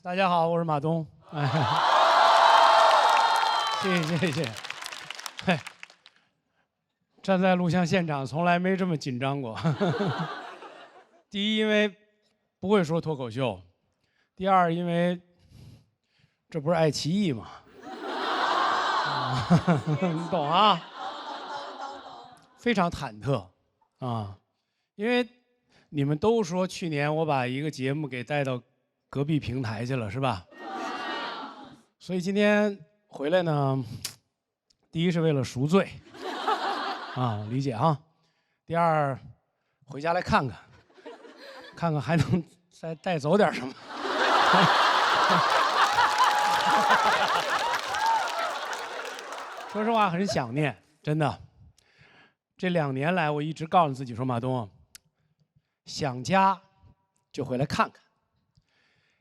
大家好，我是马东。谢谢。嘿，站在录像现场从来没这么紧张过。第一，因为不会说脱口秀；第二，因为这不是爱奇艺吗？你懂啊？非常忐忑啊，因为你们都说去年我把一个节目给带到隔壁平台去了，是吧？所以今天回来呢，第一是为了赎罪，啊，理解啊。第二，回家来看看，看看还能再带走点什么。说实话，很想念，真的。这2年来，我一直告诉自己说，马东，想家就回来看看，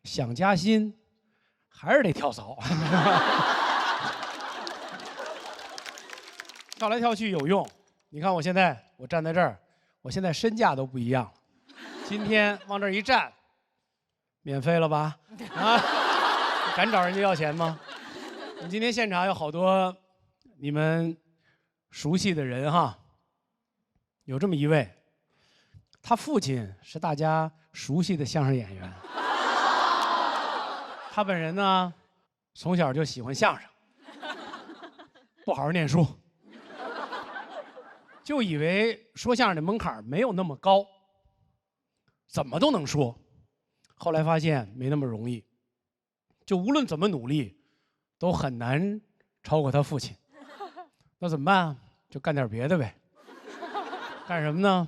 想加薪还是得跳槽。跳来跳去有用。你看我现在，我站在这儿，我现在身价都不一样了。今天往这儿一站，免费了吧？啊，敢找人家要钱吗？我们今天现场有好多你们熟悉的人哈。有这么一位，他父亲是大家熟悉的相声演员。他本人呢，从小就喜欢相声，不好好念书，就以为说相声的门槛没有那么高，怎么都能说。后来发现没那么容易，就无论怎么努力，都很难超过他父亲。那怎么办啊？就干点别的呗。干什么呢？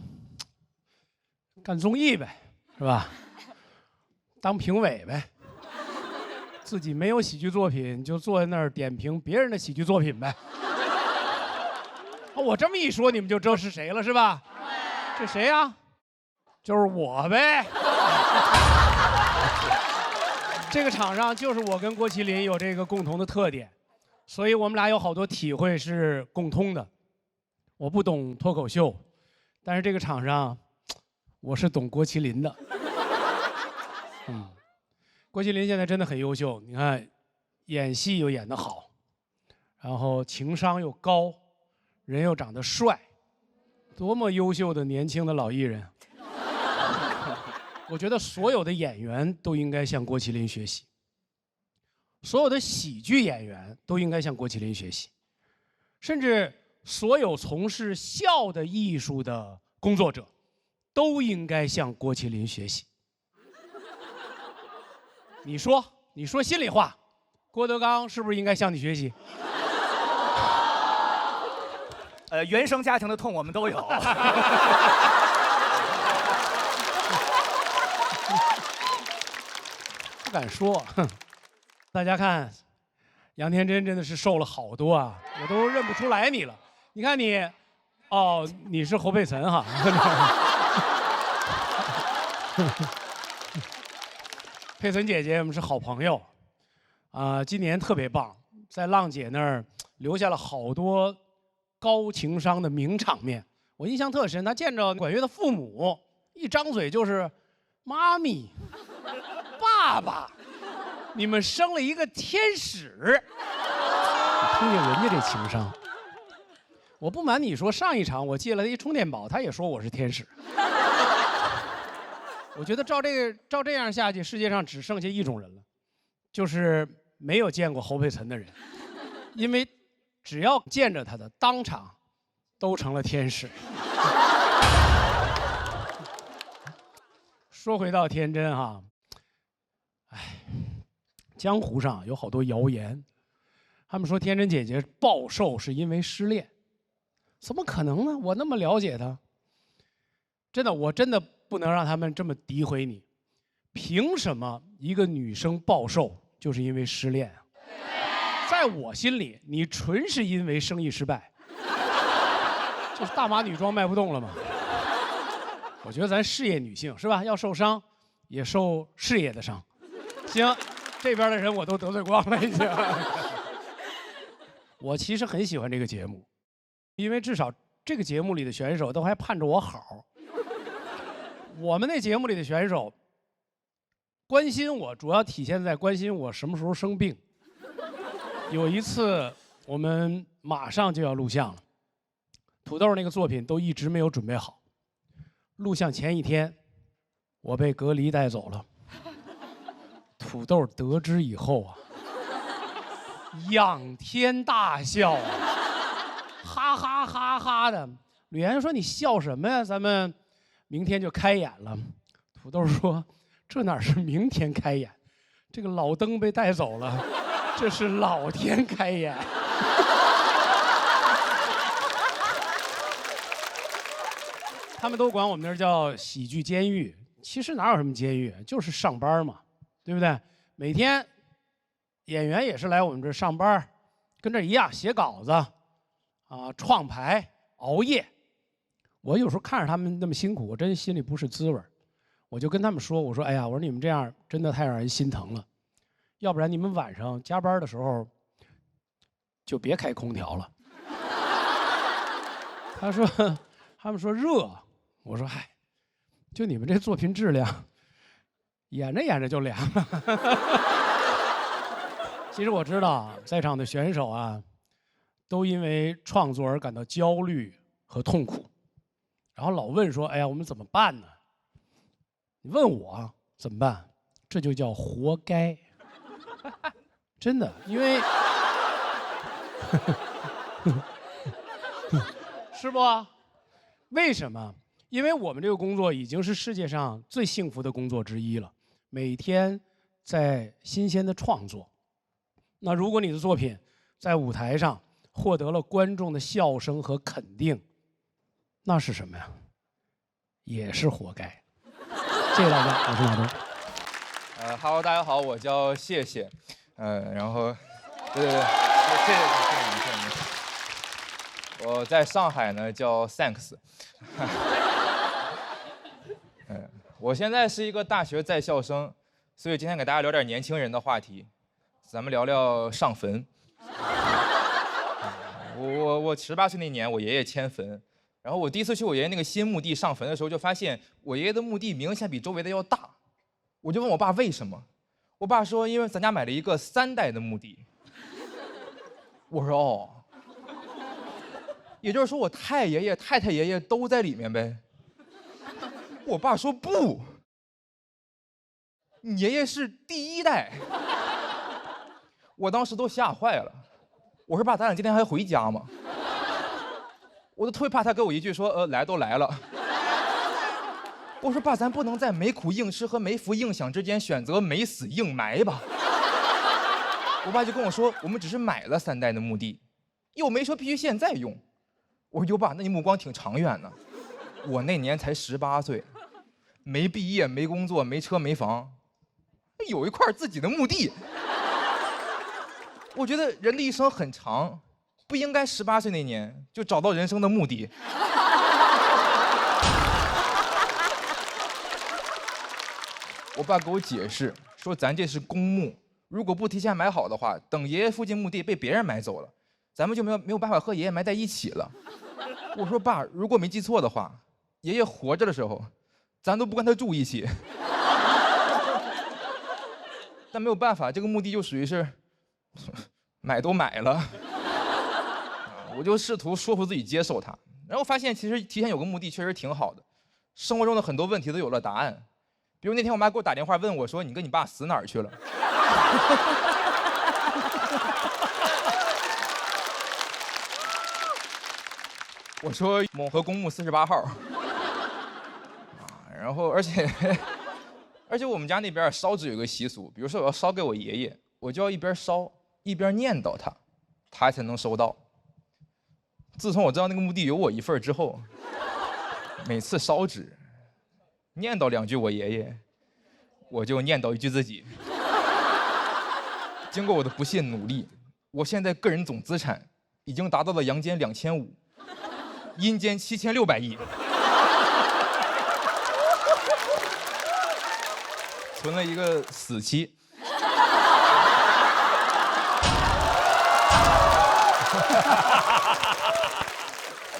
干综艺呗，是吧？当评委呗。自己没有喜剧作品，就坐在那儿点评别人的喜剧作品呗。我这么一说，你们就知道是谁了，是吧？这谁呀？就是我呗。这个场上就是我跟郭麒麟有这个共同的特点，所以我们俩有好多体会是共通的。我不懂脱口秀。但是这个场上，我是懂郭麒麟的。郭麒麟现在真的很优秀，你看，演戏又演得好，然后情商又高，人又长得帅，多么优秀的年轻的老艺人。我觉得所有的演员都应该向郭麒麟学习，所有的喜剧演员都应该向郭麒麟学习，甚至所有从事笑的艺术的工作者，都应该向郭麒麟学习。你说心里话，郭德纲是不是应该向你学习？原生家庭的痛我们都有。不敢说。大家看，杨天真真的是瘦了好多啊，我都认不出来你了。你看你，哦，你是侯佩岑哈。佩岑姐姐，我们是好朋友，今年特别棒，在浪姐那儿留下了好多高情商的名场面，我印象特深。她见着管乐的父母，一张嘴就是妈咪、爸爸，你们生了一个天使。你听听人家这情商。我不瞒你说，上一场我借了他一充电宝，他也说我是天使。我觉得照这样下去，世界上只剩下一种人了，就是没有见过侯佩岑的人，因为只要见着他的，当场都成了天使。说回到天真哈，江湖上有好多谣言，他们说天真姐姐暴瘦是因为失恋。怎么可能呢？我那么了解她，真的，我真的不能让他们这么诋毁你。凭什么一个女生暴瘦就是因为失恋啊？在我心里，你纯是因为生意失败，就是大码女装卖不动了嘛。我觉得咱事业女性是吧？要受伤，也受事业的伤。行，这边的人我都得罪光了已经。我其实很喜欢这个节目。因为至少这个节目里的选手都还盼着我好，我们那节目里的选手关心我，主要体现在关心我什么时候生病。有一次我们马上就要录像了，土豆那个作品都一直没有准备好。录像前一天，我被隔离带走了。土豆得知以后啊，仰天大笑啊，哈哈哈哈的。吕岩说：“你笑什么呀？咱们明天就开演了。”土豆说：“这哪是明天开演，这个老登被带走了，这是老天开演。”他们都管我们那儿叫喜剧监狱，其实哪有什么监狱，就是上班嘛，对不对？每天演员也是来我们这儿上班，跟这一样写稿子，创排、熬夜。我有时候看着他们那么辛苦，我真心里不是滋味。我就跟他们说：“我说，哎呀，我说你们这样真的太让人心疼了，要不然你们晚上加班的时候就别开空调了。”他们说热，我说嗨，就你们这作品质量，演着演着就凉了。其实我知道，在场的选手啊，都因为创作而感到焦虑和痛苦，然后老问说：“哎呀，我们怎么办呢？”你问我怎么办，这就叫活该。真的，因为是不？为什么？因为我们这个工作已经是世界上最幸福的工作之一了，每天在新鲜的创作。那如果你的作品在舞台上获得了观众的笑声和肯定，那是什么呀？也是活该。谢谢大家，我是马东。Hello， 大家好，我叫谢谢，然后，对，谢谢你。我在上海呢，叫 Thanks。我现在是一个大学在校生，所以今天给大家聊点年轻人的话题，咱们聊聊上坟。我18岁那年，我爷爷迁坟。然后我第一次去我爷爷那个新墓地上坟的时候，就发现我爷爷的墓地明显比周围的要大。我就问我爸为什么，我爸说因为咱家买了一个3代的墓地。我说哦，也就是说我太爷爷、太太爷爷都在里面呗。我爸说不，你爷爷是第1代。我当时都吓坏了，我说爸，咱俩今天还回家吗？我都特别怕他给我一句说来都来了。我说爸，咱不能在没苦硬吃和没福硬享之间选择没死硬埋吧。我爸就跟我说，我们只是买了3代的墓地，又没说必须现在用。我说哟爸，那你目光挺长远呢。我那年才18岁，没毕业，没工作，没车没房，有一块自己的墓地。我觉得人的一生很长，不应该18岁那年就找到人生的目的。我爸给我解释说，咱这是公墓，如果不提前买好的话，等爷爷附近墓地被别人买走了，咱们就没有办法和爷爷埋在一起了。我说爸，如果没记错的话，爷爷活着的时候，咱都不跟他住一起。但没有办法，这个墓地就属于是买都买了。我就试图说服自己接受它，然后发现其实提前有个墓地确实挺好的，生活中的很多问题都有了答案。比如那天我妈给我打电话问我说：“你跟你爸死哪儿去了？”我说锰河公墓48号。然后而且我们家那边烧纸有个习俗，比如说我要烧给我爷爷，我就要一边烧一边念叨他，他才能收到。自从我知道那个墓地有我一份之后，每次烧纸念叨2句我爷爷，我就念叨1句自己。经过我的不懈努力，我现在个人总资产已经达到了阳间2500，阴间7600亿，存了一个死期。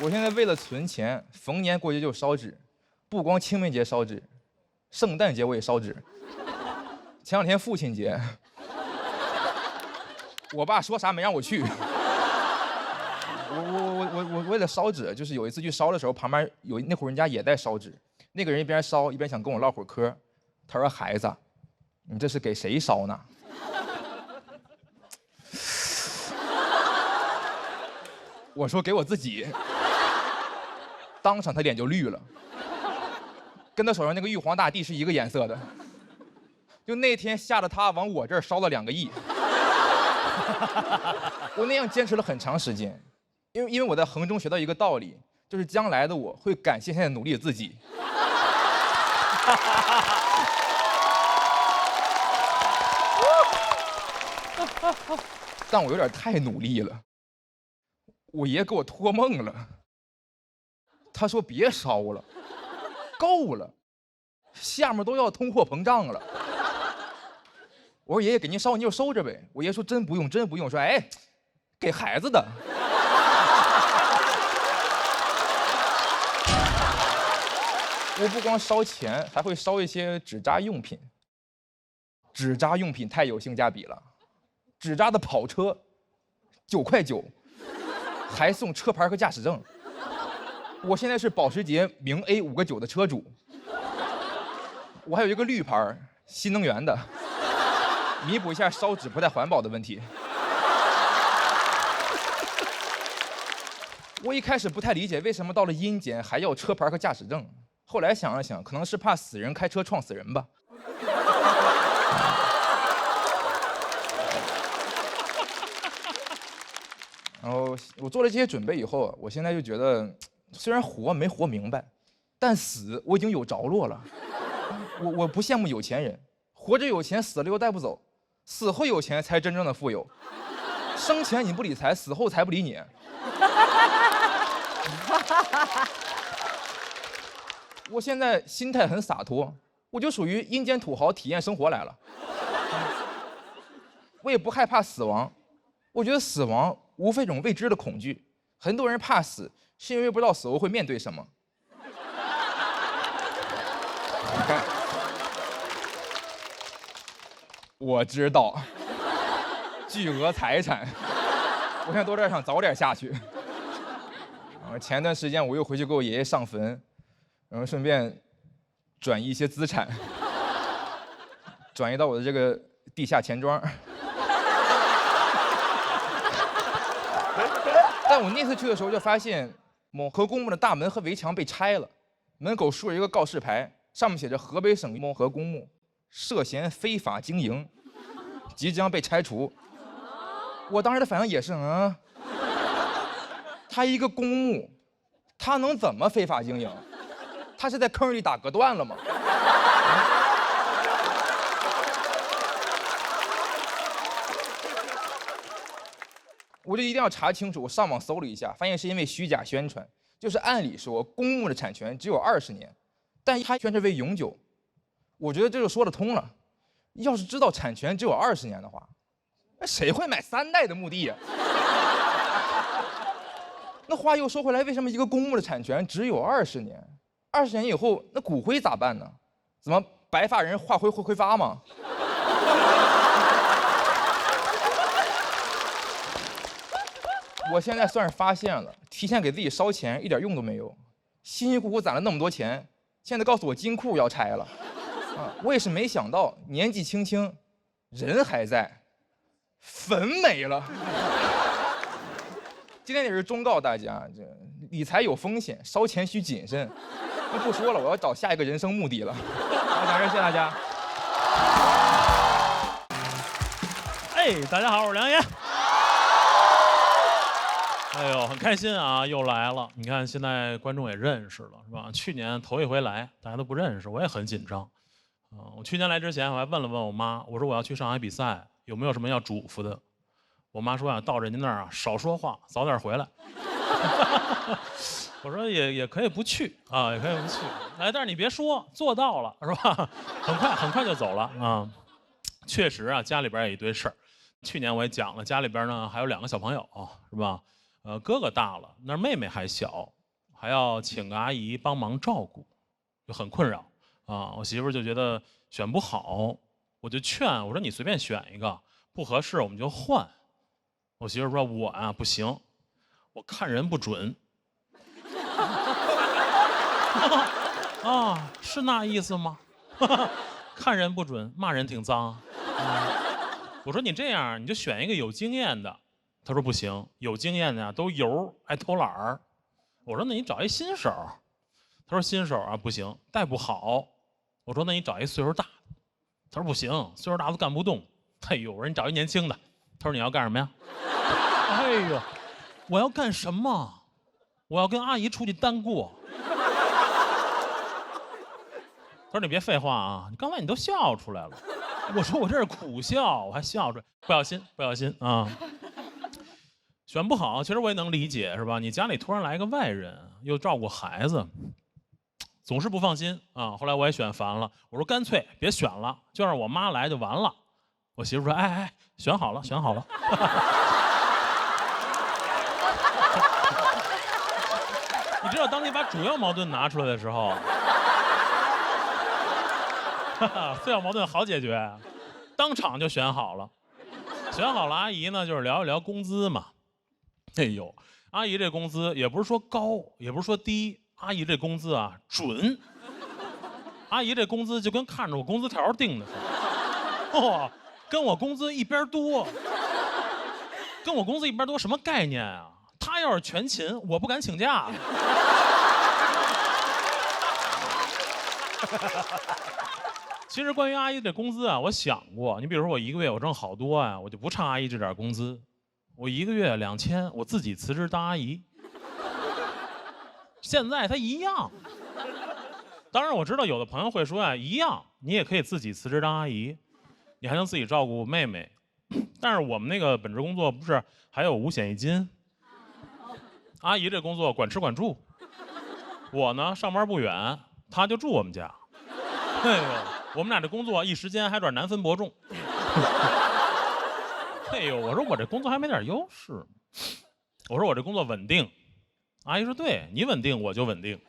我现在为了存钱，逢年过节就烧纸，不光清明节烧纸，圣诞节我也烧纸。前2天父亲节，我爸说啥没让我去。我为了烧纸，就是有一次去烧的时候，旁边有那户人家也在烧纸，那个人一边烧一边想跟我唠会儿嗑，他说：“孩子，你这是给谁烧呢？”我说：“给我自己。”当场他脸就绿了，跟他手上那个玉皇大帝是一个颜色的。就那天吓得他往我这儿烧了2个亿。我那样坚持了很长时间，因为我在衡中学到一个道理，就是将来的我会感谢现在努力的自己。但我有点太努力了，我爷给我托梦了，他说别烧了，够了，下面都要通货膨胀了。我说爷爷给您烧你就收着呗。我爷说真不用，真不用。我说哎，给孩子的。我不光烧钱，还会烧一些纸扎用品。纸扎用品太有性价比了，纸扎的跑车9.9块，还送车牌和驾驶证。我现在是保时捷名 A 5个9的车主，我还有一个绿牌新能源的，弥补一下烧纸不太环保的问题。我一开始不太理解为什么到了阴间还要车牌和驾驶证，后来想了想，可能是怕死人开车撞死人吧。然后我做了这些准备以后，我现在就觉得，虽然活没活明白，但死我已经有着落了。我不羡慕有钱人，活着有钱，死了又带不走，死后有钱才真正的富有。生前你不理财，死后财不理你。我现在心态很洒脱，我就属于阴间土豪体验生活来了。我也不害怕死亡，我觉得死亡无非一种未知的恐惧。很多人怕死，是因为不知道死后会面对什么。我知道，巨额财产，我现在都在想早点下去。前段时间我又回去给我爷爷上坟，然后顺便转移一些资产，转移到我的这个地下钱庄。但我那次去的时候就发现，某河公墓的大门和围墙被拆了，门口竖着一个告示牌，上面写着河北省某河公墓涉嫌非法经营，即将被拆除。我当时的反应也是，他一个公墓，他能怎么非法经营？他是在坑里打隔断了吗？我就一定要查清楚。我上网搜了一下，发现是因为虚假宣传。就是按理说，公墓的产权只有20年，但他宣称为永久。我觉得这就说得通了。要是知道产权只有20年的话，那谁会买3代的墓地呀？那话又说回来，为什么一个公墓的产权只有20年？20年以后，那骨灰咋办呢？怎么白发人化灰会挥发吗？我现在算是发现了，提前给自己烧钱一点用都没有。辛辛苦苦攒了那么多钱，现在告诉我金库要拆了，我也是没想到，年纪轻轻，人还在，坟没了。今天也是忠告大家，这理财有风险，烧钱需谨慎。那不说了，我要找下一个人生目的了。好，讲这，谢谢大家。哎，大家好，我是梁爷。哎呦，很开心啊，又来了。你看，现在观众也认识了，是吧？去年头一回来，大家都不认识，我也很紧张。我去年来之前，我还问了问我妈，我说我要去上海比赛，有没有什么要嘱咐的？我妈说啊，到人家那儿啊，少说话，早点回来。我说也可以不去啊，也可以不去。哎，但是你别说，做到了是吧？很快就走了啊。确实啊，家里边也一堆事儿。去年我也讲了，家里边呢还有2个小朋友，是吧？哥哥大了，那妹妹还小，还要请个阿姨帮忙照顾。就很困扰啊。我媳妇儿就觉得选不好，我就劝我说你随便选一个，不合适我们就换。我媳妇儿说我啊不行，我看人不准。啊，是那意思吗？看人不准，骂人挺脏。我说你这样，你就选一个有经验的。他说不行，有经验的都油，爱偷懒儿。我说那你找一新手。他说新手啊不行，带不好。我说那你找一岁数大的。他说不行，岁数大都干不动。哎呦，我说你找一年轻的。他说你要干什么呀？哎呦，我要干什么？我要跟阿姨出去单过。他说你别废话啊，你刚才你都笑出来了。我说我这是苦笑，我还笑出来，不小心不小心啊。选不好，其实我也能理解，是吧？你家里突然来个外人，又照顾孩子，总是不放心啊。后来我也选烦了，我说干脆别选了，就让我妈来就完了。我媳妇说：“哎，选好了，选好了。”你知道，当你把主要矛盾拿出来的时候，次要矛盾好解决，当场就选好了。选好了，阿姨呢就是聊一聊工资嘛。哎呦，阿姨这工资也不是说高，也不是说低，阿姨这工资啊准。阿姨这工资就跟看着我工资条定的似的，哦，跟我工资一边多，跟我工资一边多什么概念啊？她要是全勤，我不敢请假。其实关于阿姨这工资啊，我想过，你比如说我一个月我挣好多啊，我就不差阿姨这点工资。我一个月2000，我自己辞职当阿姨。现在他一样。当然我知道有的朋友会说啊，一样，你也可以自己辞职当阿姨，你还能自己照顾妹妹。但是我们那个本职工作不是还有5险1金？阿姨这工作管吃管住。我呢上班不远，她就住我们家。哎呦，我们俩这工作一时间还有点难分伯仲。哎呦，我说我这工作还没点优势。我说我这工作稳定。阿姨说对，你稳定我就稳定。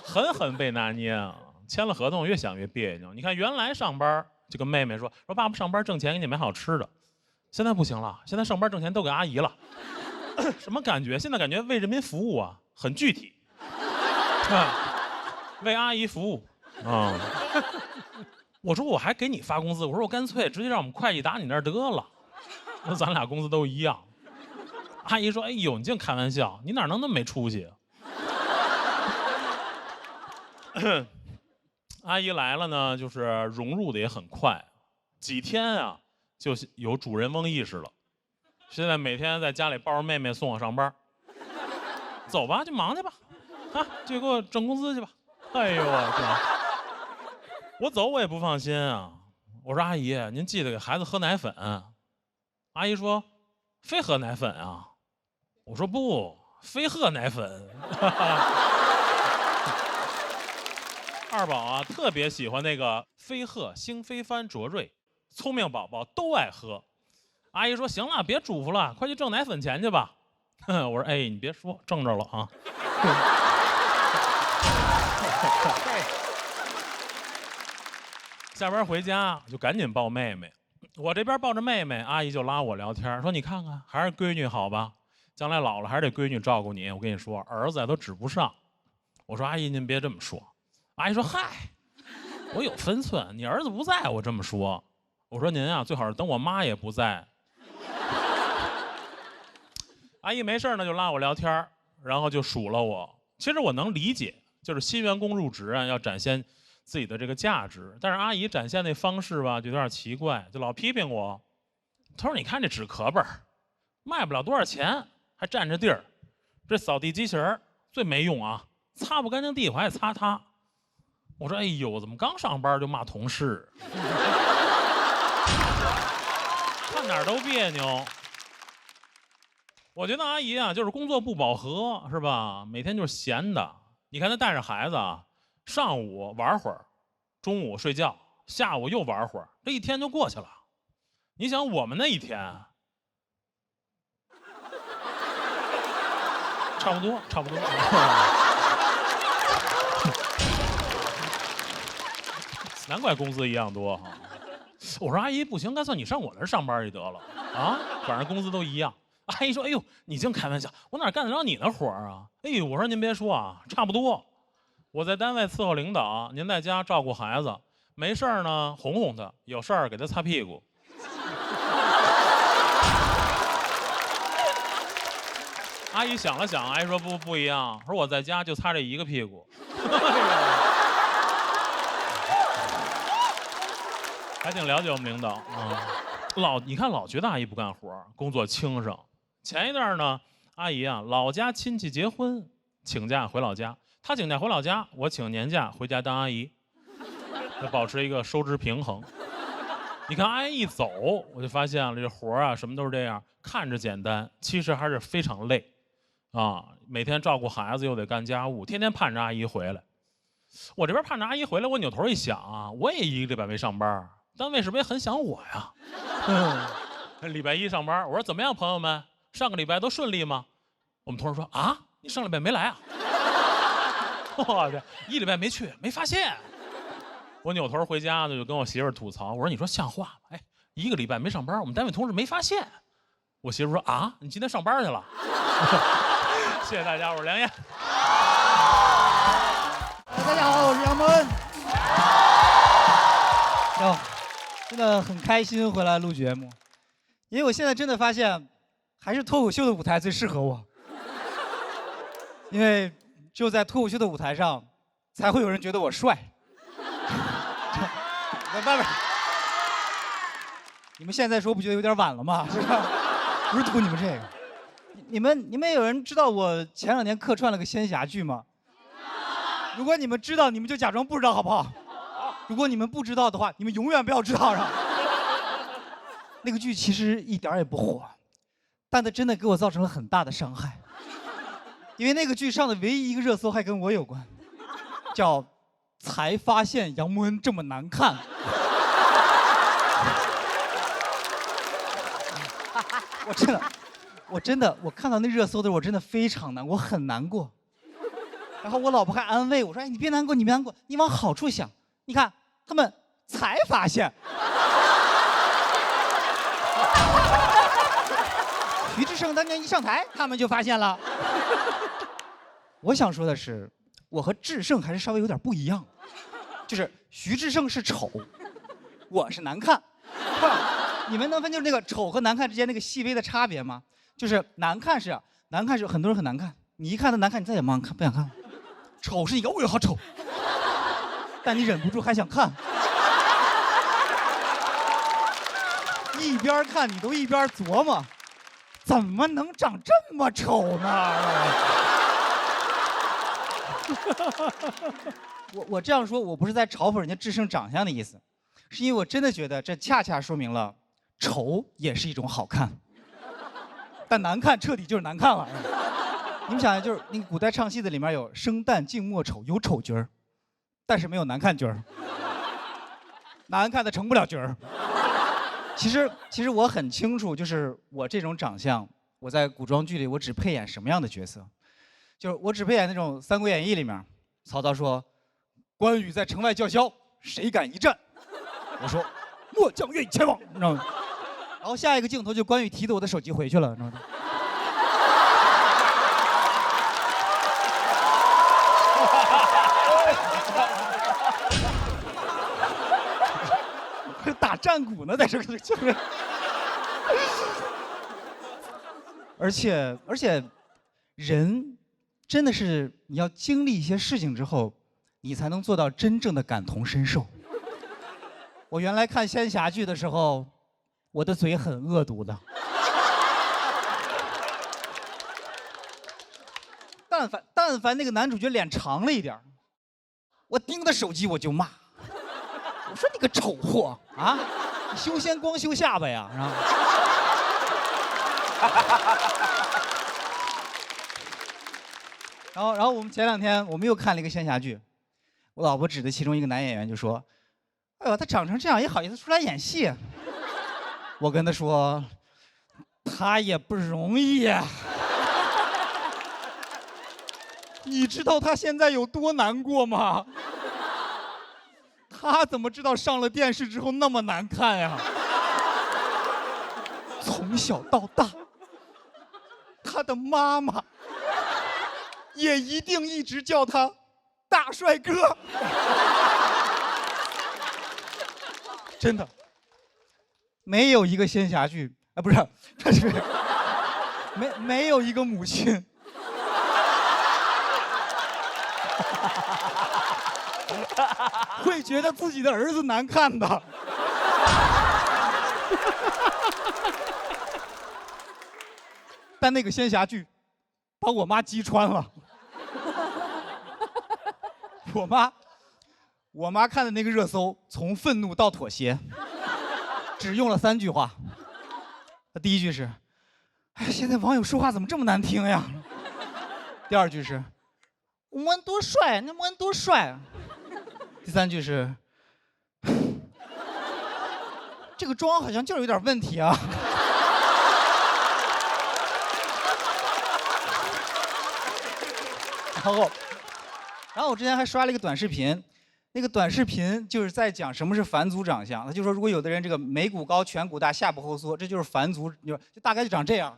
狠狠被拿捏啊！签了合同越想越别扭。你看原来上班就跟妹妹说爸爸上班挣钱给你买好吃的，现在不行了，现在上班挣钱都给阿姨了。什么感觉？现在感觉为人民服务啊，很具体。为阿姨服务啊。我说我还给你发工资，我说我干脆直接让我们会计打你那儿得了，我说咱俩工资都一样。阿姨说：“哎呦，你净开玩笑，你哪能那么没出息啊？”阿姨来了呢，就是融入的也很快，几天啊就有主人翁意识了。现在每天在家里抱着妹妹送我上班，走吧，去忙去吧，啊，就给我挣工资去吧。哎呦我走我也不放心啊。我说阿姨，您记得给孩子喝奶粉。阿姨说非喝奶粉啊。我说不，非喝奶粉。二宝啊特别喜欢那个飞鹤星飞帆卓瑞，聪明宝宝都爱喝。阿姨说行了，别嘱咐了，快去挣奶粉钱去吧。我说哎，你别说，挣着了啊。下班回家就赶紧抱妹妹，我这边抱着妹妹，阿姨就拉我聊天，说你看看还是闺女好吧，将来老了还是得闺女照顾你。我跟你说，儿子都指不上。我说阿姨您别这么说。阿姨说嗨，我有分寸，你儿子不在我这么说。我说您啊最好是等我妈也不在。阿姨没事呢就拉我聊天，然后就数落我。其实我能理解，就是新员工入职啊要展现自己的这个价值，但是阿姨展现那方式吧就有点奇怪，就老批评我。她说你看这纸壳本卖不了多少钱，还占着地儿，这扫地机器人最没用啊，擦不干净地我还得擦它。我说哎呦，怎么刚上班就骂同事？看哪儿都别扭。我觉得阿姨啊就是工作不饱和，是吧？每天就是闲的。你看她带着孩子啊，上午玩会儿，中午睡觉，下午又玩会儿，这一天就过去了。你想我们那一天，差不多。难怪工资一样多哈。我说阿姨不行，干脆你上我那儿上班就得了啊，反正工资都一样。阿姨说：“哎呦，你净开玩笑，我哪干得着你那活儿啊？”哎呦，我说您别说啊，差不多。我在单位伺候领导，您在家照顾孩子，没事儿呢哄哄他，有事儿给他擦屁股。阿姨想了想，阿姨说不一样，说我在家就擦这一个屁股。还挺了解我们领导啊，你看老觉得阿姨不干活，工作轻省。前一段呢，阿姨啊老家亲戚结婚，请假回老家，她请假回老家，我请年假回家当阿姨，要保持一个收支平衡。你看阿姨一走，我就发现了这活啊什么都是这样，看着简单，其实还是非常累啊。每天照顾孩子又得干家务，天天盼着阿姨回来。我这边盼着阿姨回来，我扭头一想啊，我也一个礼拜没上班，单位是不是也很想我呀？礼拜一上班，我说怎么样，朋友们，上个礼拜都顺利吗？我们同事说啊，你上礼拜没来啊？我这一礼拜没去，没发现。我扭头回家呢，就跟我媳妇儿吐槽，我说你说像话吗？哎，一个礼拜没上班，我们单位同事没发现。我媳妇说啊，你今天上班去了？谢谢大家，我是梁燕。大家好，我是杨蒙恩。真的很开心回来录节目，因为我现在真的发现，还是脱口秀的舞台最适合我。因为只有在脱口秀的舞台上，才会有人觉得我帅。不，你们现在说不觉得有点晚了吗？是吧？不是图你们这个。你们有人知道我前2年客串了个仙侠剧吗？如果你们知道，你们就假装不知道好不好？如果你们不知道的话，你们永远不要知道了。那个剧其实一点也不火，但它真的给我造成了很大的伤害。因为那个剧上的唯一一个热搜还跟我有关，叫“才发现杨蒙恩这么难看”。我看到那热搜的时候，我真的非常难，我很难过。然后我老婆还安慰我说：“哎，你别难过，你别难过，你往好处想。你看，他们才发现。”徐志胜当年一上台，他们就发现了。我想说的是，我和志胜还是稍微有点不一样，就是徐志胜是丑，我是难看。你们能分清那个丑和难看之间那个细微的差别吗？就是难看是很多人很难看，你一看他难看，你再也不想看了。丑是你哦哟好丑，但你忍不住还想看。一边看你都一边琢磨，怎么能长这么丑呢？我这样说，我不是在嘲讽人家志胜长相的意思，是因为我真的觉得这恰恰说明了丑也是一种好看，但难看彻底就是难看了。你们想想，就是那个古代唱戏的里面有生旦净末丑，有丑角儿，但是没有难看角儿，难看的成不了角儿。其实我很清楚，就是我这种长相，我在古装剧里我只配演什么样的角色，就是我只配演那种《三国演义》里面，曹操说关羽在城外叫嚣，谁敢一战？我说末将愿意前往，你知道吗？然后下一个镜头就关羽提着我的手机回去了，你知道吗？打战鼓呢，在这个就是，而且，人真的是你要经历一些事情之后，你才能做到真正的感同身受。我原来看仙侠剧的时候，我的嘴很恶毒的，但凡那个男主角脸长了一点，我盯着手机我就骂。我说你个丑货啊！你修仙光修下巴呀，是吧？然后我们前2天我们又看了一个仙侠剧，我老婆指着其中一个男演员就说：“哎呦，他长成这样也好意思出来演戏？”我跟他说：“他也不容易呀。”你知道他现在有多难过吗？他怎么知道上了电视之后那么难看呀？从小到大，他的妈妈也一定一直叫他大帅哥。真的，没有一个仙侠剧啊，不是，他是没有一个母亲会觉得自己的儿子难看的。但那个仙侠剧把我妈击穿了。我妈看的那个热搜，从愤怒到妥协，只用了3句话。第一句是：“哎，现在网友说话怎么这么难听呀？”第2句是：“我们多帅，那我们多帅。”第3句是：“这个妆好像就是有点问题啊。”然后我之前还刷了一个短视频，那个短视频就是在讲什么是返祖长相。他就说，如果有的人这个眉骨高、颧骨大、下巴后缩，这就是返祖，就大概就长这样。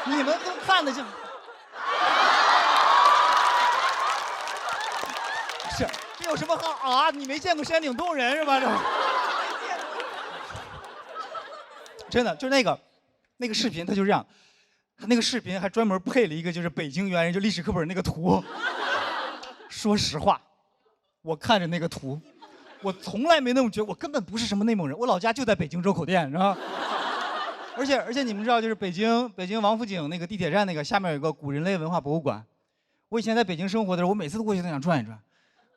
你们都看得见？是，这有什么好啊？你没见过山顶洞人是吧？这。真的就是那个视频，他就这样，他那个视频还专门配了一个就是北京猿人就历史课本那个图。说实话，我看着那个图，我从来没那么觉得，我根本不是什么内蒙人，我老家就在北京周口店，是吧？而且你们知道，就是北京王府井那个地铁站那个下面有个古人类文化博物馆。我以前在北京生活的时候，我每次都过去都想转一转。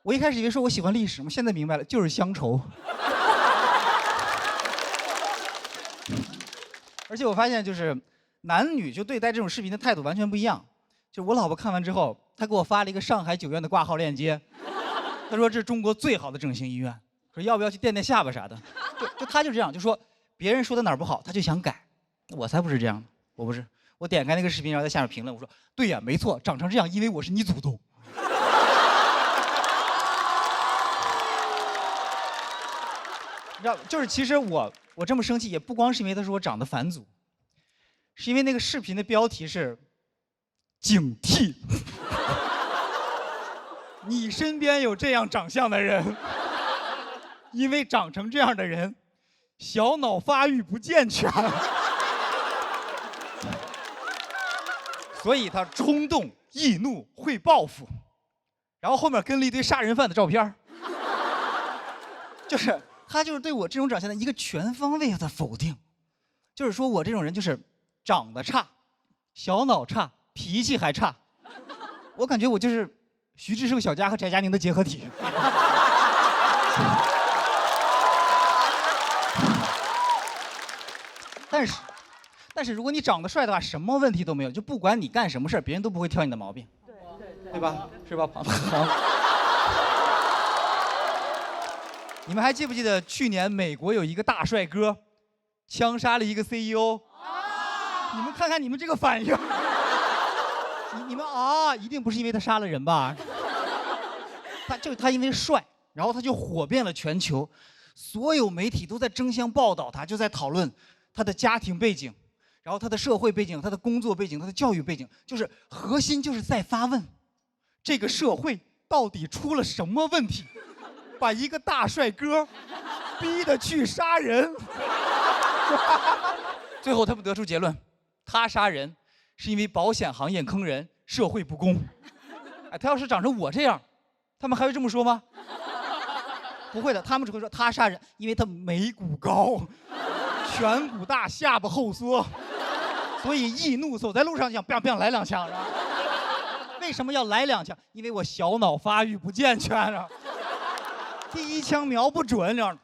我一开始以为说我喜欢历史嘛，现在明白了，就是乡愁。而且我发现，就是男女就对待这种视频的态度完全不一样。就我老婆看完之后，她给我发了一个上海9院的挂号链接，她说这是中国最好的整形医院，说要不要去垫垫下巴啥的。就她就这样，就说别人说的哪儿不好，她就想改。我才不是这样的，我不是。我点开那个视频，然后在下面评论，我说对呀，没错，长成这样，因为我是你祖宗。你知道，就是其实我这么生气，也不光是因为他说我长得返祖，是因为那个视频的标题是“警惕”。你身边有这样长相的人，因为长成这样的人，小脑发育不健全，所以他冲动、易怒、会报复，然后后面跟了一堆杀人犯的照片，就是他就是对我这种长相的一个全方位的否定，就是说我这种人就是长得差，小脑差，脾气还差，我感觉我就是徐志胜小佳和翟佳宁的结合体。但是如果你长得帅的话，什么问题都没有，就不管你干什么事儿，别人都不会挑你的毛病，对吧？是吧？你们还记不记得去年美国有一个大帅哥，枪杀了一个 CEO？ 你们看看你们这个反应，你们啊，一定不是因为他杀了人吧？他因为帅，然后他就火遍了全球，所有媒体都在争相报道他，就在讨论他的家庭背景，然后他的社会背景、他的工作背景、他的教育背景，就是核心就是在发问，这个社会到底出了什么问题，把一个大帅哥逼得去杀人。最后他们得出结论，他杀人是因为保险行业坑人，社会不公。哎，他要是长成我这样，他们还会这么说吗？不会的，他们只会说他杀人，因为他眉骨高，颧骨大，下巴后缩，所以易怒，走在路上想 biang biang 来2枪，是吧？为什么要来2枪？因为我小脑发育不健全，是吧？第1枪瞄不准，这样。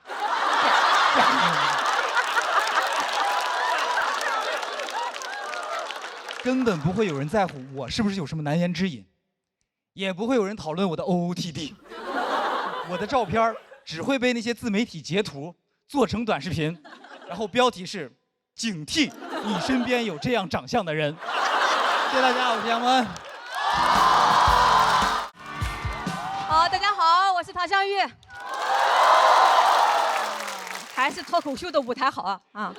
根本不会有人在乎我是不是有什么难言之隐，也不会有人讨论我的 OOTD。我的照片只会被那些自媒体截图做成短视频，然后标题是“警惕你身边有这样长相的人。谢谢大家，我是杨文。好，大家好，我是唐湘玉。还是脱口秀的舞台好啊！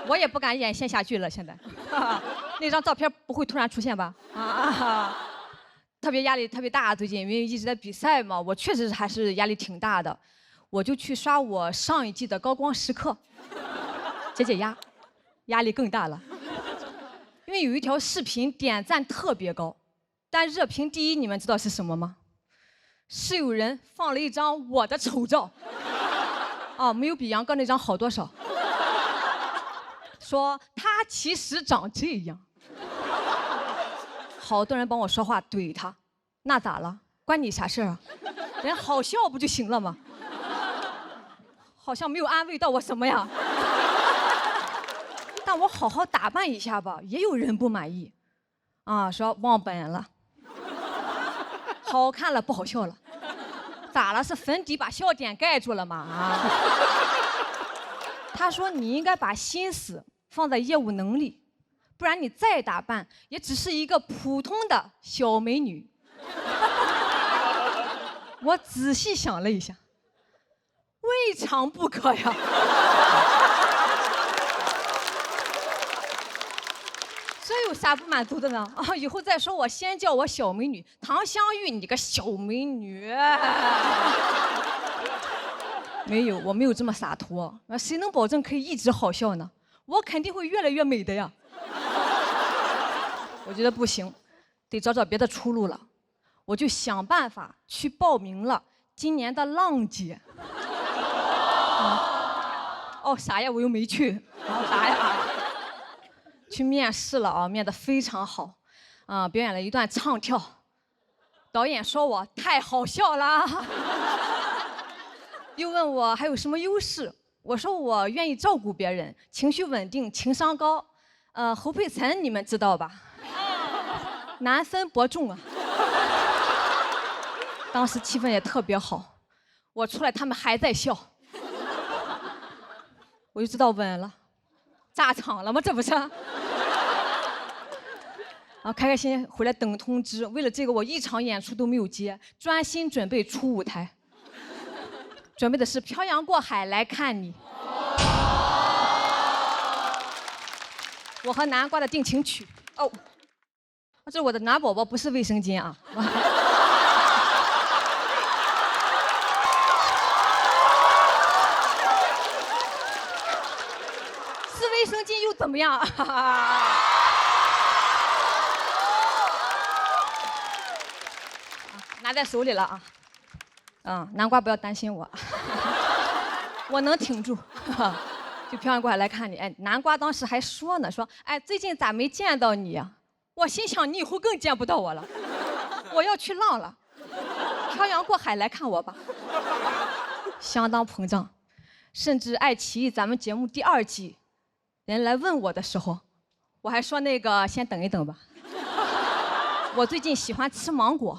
我也不敢演线下剧了，现在。那张照片不会突然出现吧？特别压力特别大，最近因为一直在比赛嘛，我确实还是压力挺大的。我就去刷我上一季的高光时刻，解压，压力更大了。因为有一条视频点赞特别高，但热评第一，你们知道是什么吗？是有人放了一张我的丑照，没有比杨哥那张好多少。说他其实长这样，好多人帮我说话怼他，那咋了？关你啥事啊？人好笑不就行了吗？好像没有安慰到我什么呀。但我好好打扮一下吧，也有人不满意，说忘本了，好看了不好笑了，咋了？是粉底把笑点盖住了吗？他说你应该把心思放在业务能力，不然你再打扮也只是一个普通的小美女。我仔细想了一下，未尝不可呀。这有啥不满足的呢？以后再说我先叫我小美女唐湘玉，你个小美女。没有，我没有这么洒脱。谁能保证可以一直好笑呢？我肯定会越来越美的呀。我觉得不行，得找找别的出路了。我就想办法去报名了今年的浪姐。啥呀？我又没去。啥呀？去面试了啊，面得非常好，表演了一段唱跳。导演说我太好笑了，又问我还有什么优势，我说我愿意照顾别人，情绪稳定，情商高。侯佩岑你们知道吧？难分伯仲啊。当时气氛也特别好，我出来他们还在笑，我就知道稳了，炸场了吗？这不是？开开心心回来等通知。为了这个，我一场演出都没有接，专心准备出舞台。准备的是《漂洋过海来看你》，我和南瓜的定情曲。这是我的暖宝宝，不是卫生巾啊。是卫生巾又怎么样？拿在手里了啊！南瓜不要担心我，我能挺住。就漂洋过海来看你，南瓜当时还说呢，说最近咋没见到你呀？我心想你以后更见不到我了，我要去浪了，漂洋过海来看我吧。相当膨胀，甚至爱奇艺咱们节目第2季，人来问我的时候，我还说那个先等一等吧，我最近喜欢吃芒果。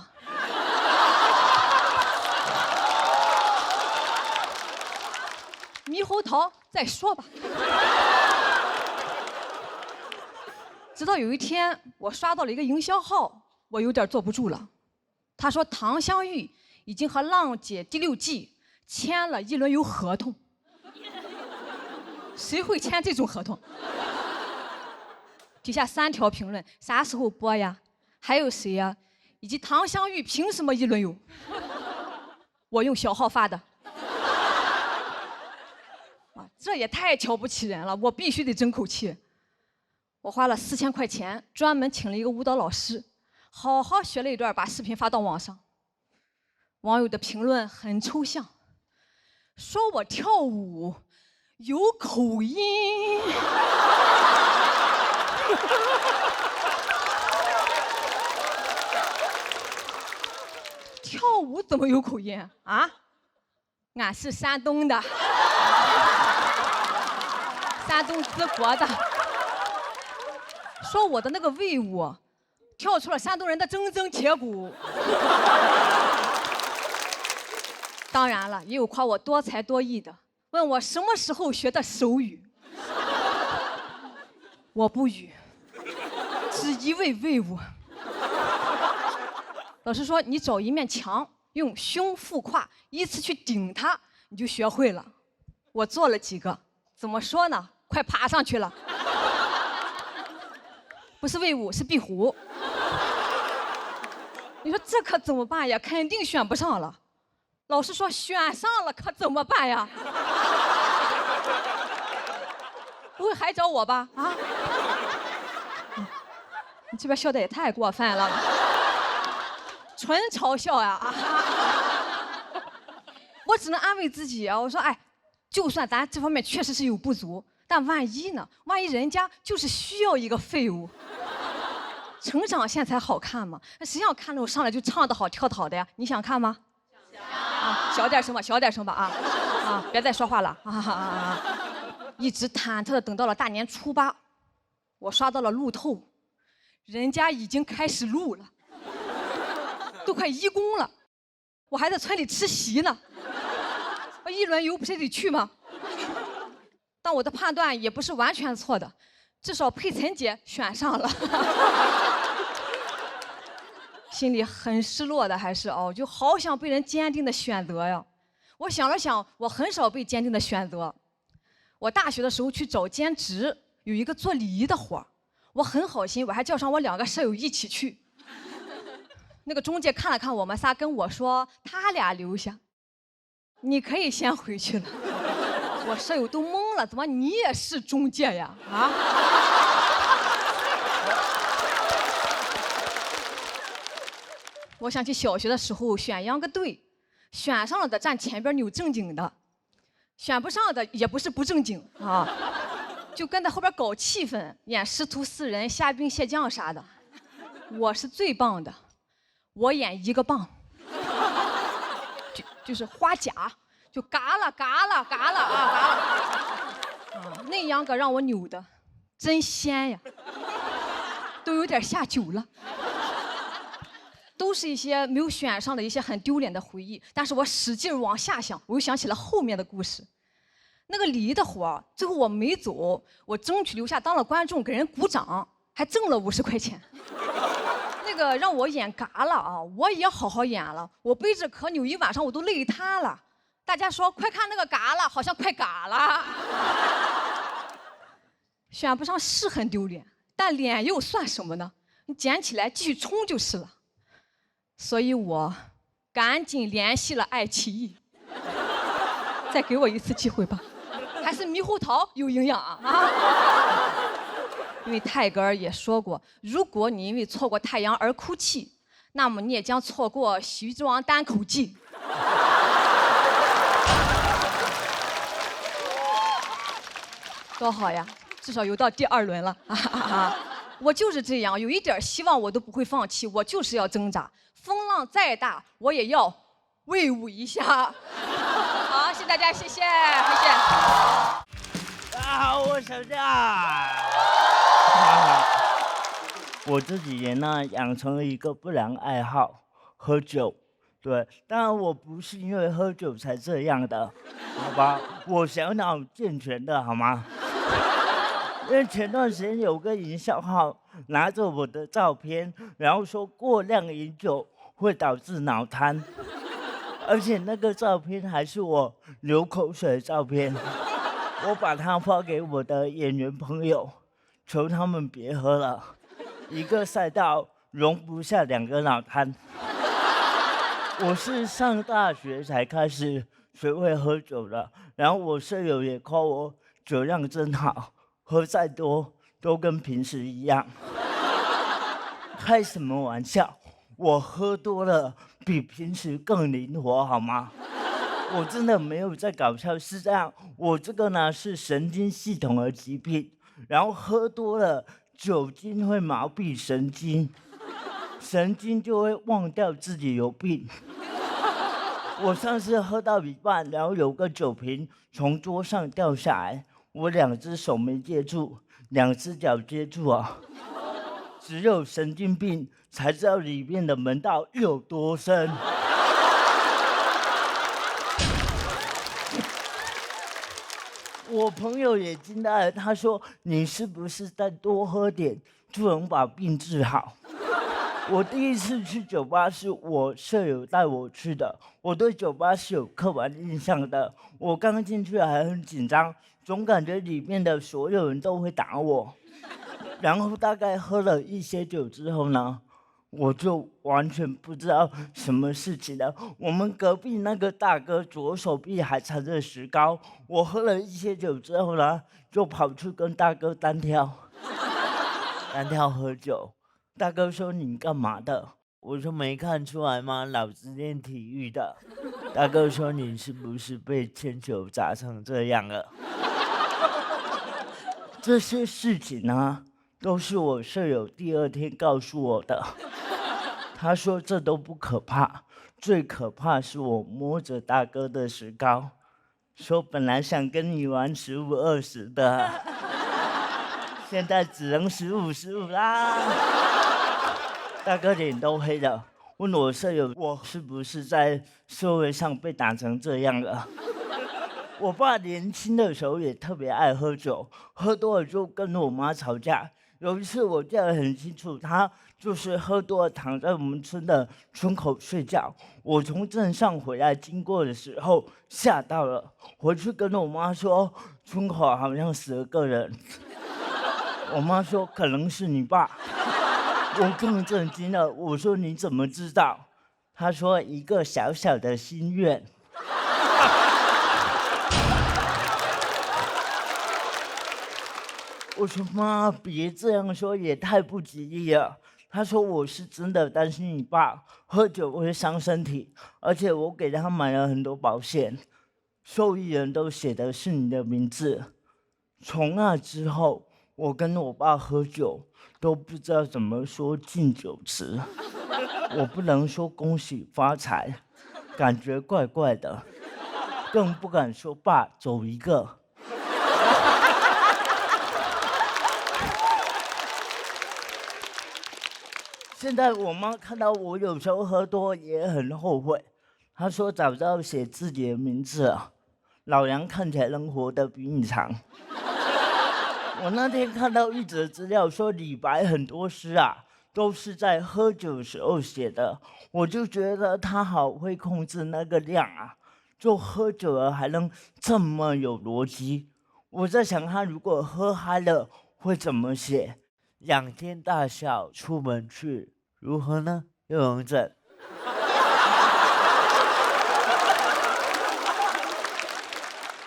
猕猴桃再说吧。直到有一天，我刷到了一个营销号，我有点坐不住了。他说唐湘玉已经和浪姐第6季签了1轮游合同。谁会签这种合同？底下3条评论：啥时候播呀？还有谁呀？以及唐湘玉凭什么1轮游？我用小号发的。这也太瞧不起人了，我必须得争口气。我花了4000块钱，专门请了一个舞蹈老师，好好学了一段，把视频发到网上。网友的评论很抽象，说我跳舞有口音。跳舞怎么有口音啊？俺是山东的。山东淄博的，说我的那个魏舞跳出了山东人的铮铮铁骨。当然了，也有夸我多才多艺的，问我什么时候学的手语。我不语，只一味喂我。老师说，你找一面墙，用胸腹胯依次去顶它，你就学会了。我做了几个，怎么说呢？快爬上去了。不是魏武，是壁虎。你说这可怎么办呀？肯定选不上了。老师说选上了可怎么办呀？不会还找我吧？啊？你这边笑的也太过分了，纯嘲笑呀！我只能安慰自己啊，我说哎，就算咱这方面确实是有不足，但万一呢？万一人家就是需要一个废物。成长线才好看嘛，那谁想看那种上来就唱得好、跳得好的呀？你想看吗？啊，小点声吧，小点声吧啊！别再说话了啊！一直忐忑的等到了大年初8，我刷到了路透，人家已经开始录了，都快1公了，我还在村里吃席呢。一轮游不是得去吗？但我的判断也不是完全错的，至少佩岑姐选上了。心里很失落的还是哦，就好想被人坚定的选择呀。我想了想，我很少被坚定的选择。我大学的时候去找兼职，有一个做礼仪的活儿，我很好心，我还叫上我2个舍友一起去。那个中介看了看我们仨，跟我说他俩留下，你可以先回去了。我舍友都懵了，怎么你也是中介呀？啊？我想起小学的时候选秧歌队，选上了的站前边扭正经的，选不上的也不是不正经啊，就跟在后边搞气氛，演师徒4人、虾兵蟹将啥的。我是最棒的，我演1个棒，就是花甲，就嘎啦嘎啦嘎啦啊嘎啦，啊，那秧歌让我扭的真鲜呀，都有点下酒了。都是一些没有选上的一些很丢脸的回忆，但是我使劲往下想，我又想起了后面的故事。那个礼仪的活儿，最后我没走，我争取留下当了观众，给人鼓掌，还挣了50块钱。那个让我演嘎了啊，我也好好演了，我背着壳扭1晚上，我都累瘫了。大家说快看那个嘎了，好像快嘎了。选不上是很丢脸，但脸又算什么呢？你捡起来继续冲就是了。所以我赶紧联系了爱奇艺，再给我一次机会吧，还是猕猴桃有营养啊！因为泰戈尔也说过，如果你因为错过太阳而哭泣，那么你也将错过《喜剧之王》单口季。多好呀，至少游到第2轮了。我就是这样，有一点希望我都不会放弃，我就是要挣扎。风浪再大，我也要威武一下。好，谢谢大家，谢谢，谢谢。大家好，我小夏。我这几年呢，养成了一个不良爱好，喝酒。对，当然我不是因为喝酒才这样的，好吧？我小脑健全的好吗？因为前段时间有个营销号拿着我的照片，然后说过量饮酒会导致脑瘫，而且那个照片还是我流口水的照片。我把它发给我的演员朋友，求他们别喝了，一个赛道容不下2个脑瘫。我是上大学才开始学会喝酒的，然后我舍友也夸我酒量真好。喝再多都跟平时一样，开什么玩笑？我喝多了比平时更灵活，好吗？我真的没有在搞笑，是这样。我这个呢是神经系统的疾病，然后喝多了酒精会麻痹神经，神经就会忘掉自己有病。我上次喝到一半，然后有个酒瓶从桌上掉下来。我2只手没接住，2只脚接住啊！只有神经病才知道里面的门道有多深。我朋友也惊呆了，他说：“你是不是再多喝点就能把病治好？”我第一次去酒吧是我舍友带我去的，我对酒吧是有刻板印象的。我刚进去还很紧张，总感觉里面的所有人都会打我。然后大概喝了一些酒之后呢，我就完全不知道什么事情了。我们隔壁那个大哥左手臂还缠着石膏，我喝了一些酒之后呢，就跑去跟大哥单挑喝酒。大哥说：“你干嘛的？”我说：“没看出来吗？老子练体育的。”大哥说：“你是不是被铅球砸成这样了？”这些事情呢，都是我舍友第二天告诉我的。他说这都不可怕，最可怕是我摸着大哥的石膏，说本来想跟你玩15-20的，现在只能15-15啦。大哥脸都黑了，问我舍友我是不是在社会上被打成这样了。我爸年轻的时候也特别爱喝酒，喝多了就跟我妈吵架。有一次我记得很清楚，他就是喝多了躺在我们村的村口睡觉。我从镇上回来经过的时候吓到了，回去跟我妈说村口好像死了个人。我妈说可能是你爸。我更震惊了，我说你怎么知道？他说一个小小的心愿。我说妈，别这样说，也太不吉利了。他说我是真的担心你爸喝酒会伤身体，而且我给他买了很多保险，受益人都写的是你的名字。从那之后，我跟我爸喝酒都不知道怎么说敬酒词，我不能说恭喜发财，感觉怪怪的，更不敢说爸走一个。现在我妈看到我有时候喝多也很后悔，她说早知道写自己的名字啊，老娘看起来能活得比你长。我那天看到一则资料说李白很多诗啊都是在喝酒时候写的，我就觉得他好会控制那个量啊，就喝酒了还能这么有逻辑。我在想他如果喝嗨了会怎么写？仰天大笑出门去，如何呢？又能整。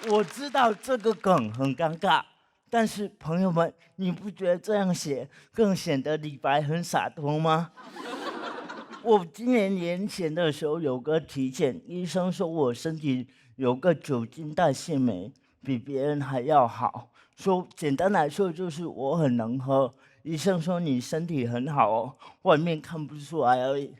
我知道这个梗很尴尬，但是朋友们，你不觉得这样写更显得李白很洒脱吗？我今年年前的时候有个体检，医生说我身体有个酒精代谢酶，比别人还要好。说简单来说就是我很能喝。医生说你身体很好哦，外面看不出来而已。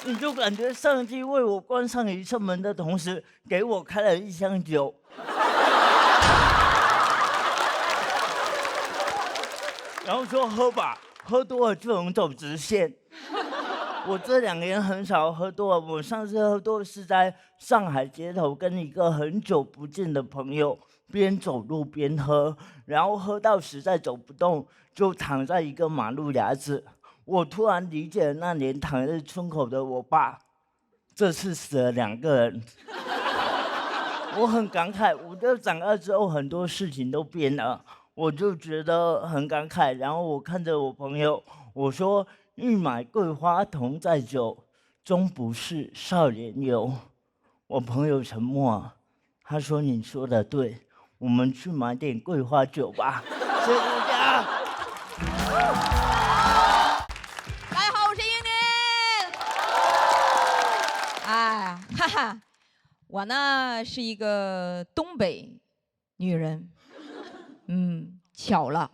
你就感觉上帝为我关上一扇门的同时，给我开了一箱酒。然后说喝吧，喝多了就能走直线。我这2年很少喝多了，我上次喝多是在上海街头跟一个很久不见的朋友边走路边喝，然后喝到实在走不动，就躺在一个马路牙子。我突然理解了那年躺在村口的我爸，这次死了2个人。我很感慨，我觉得长大之后很多事情都变了，我就觉得很感慨。然后我看着我朋友，我说欲买桂花同载酒，终不是少年游。我朋友沉默啊，他说你说的对，我们去买点桂花酒吧。谢谢大家。大家好，我是英宁。哎，哈哈，我呢是一个东北女人。巧了，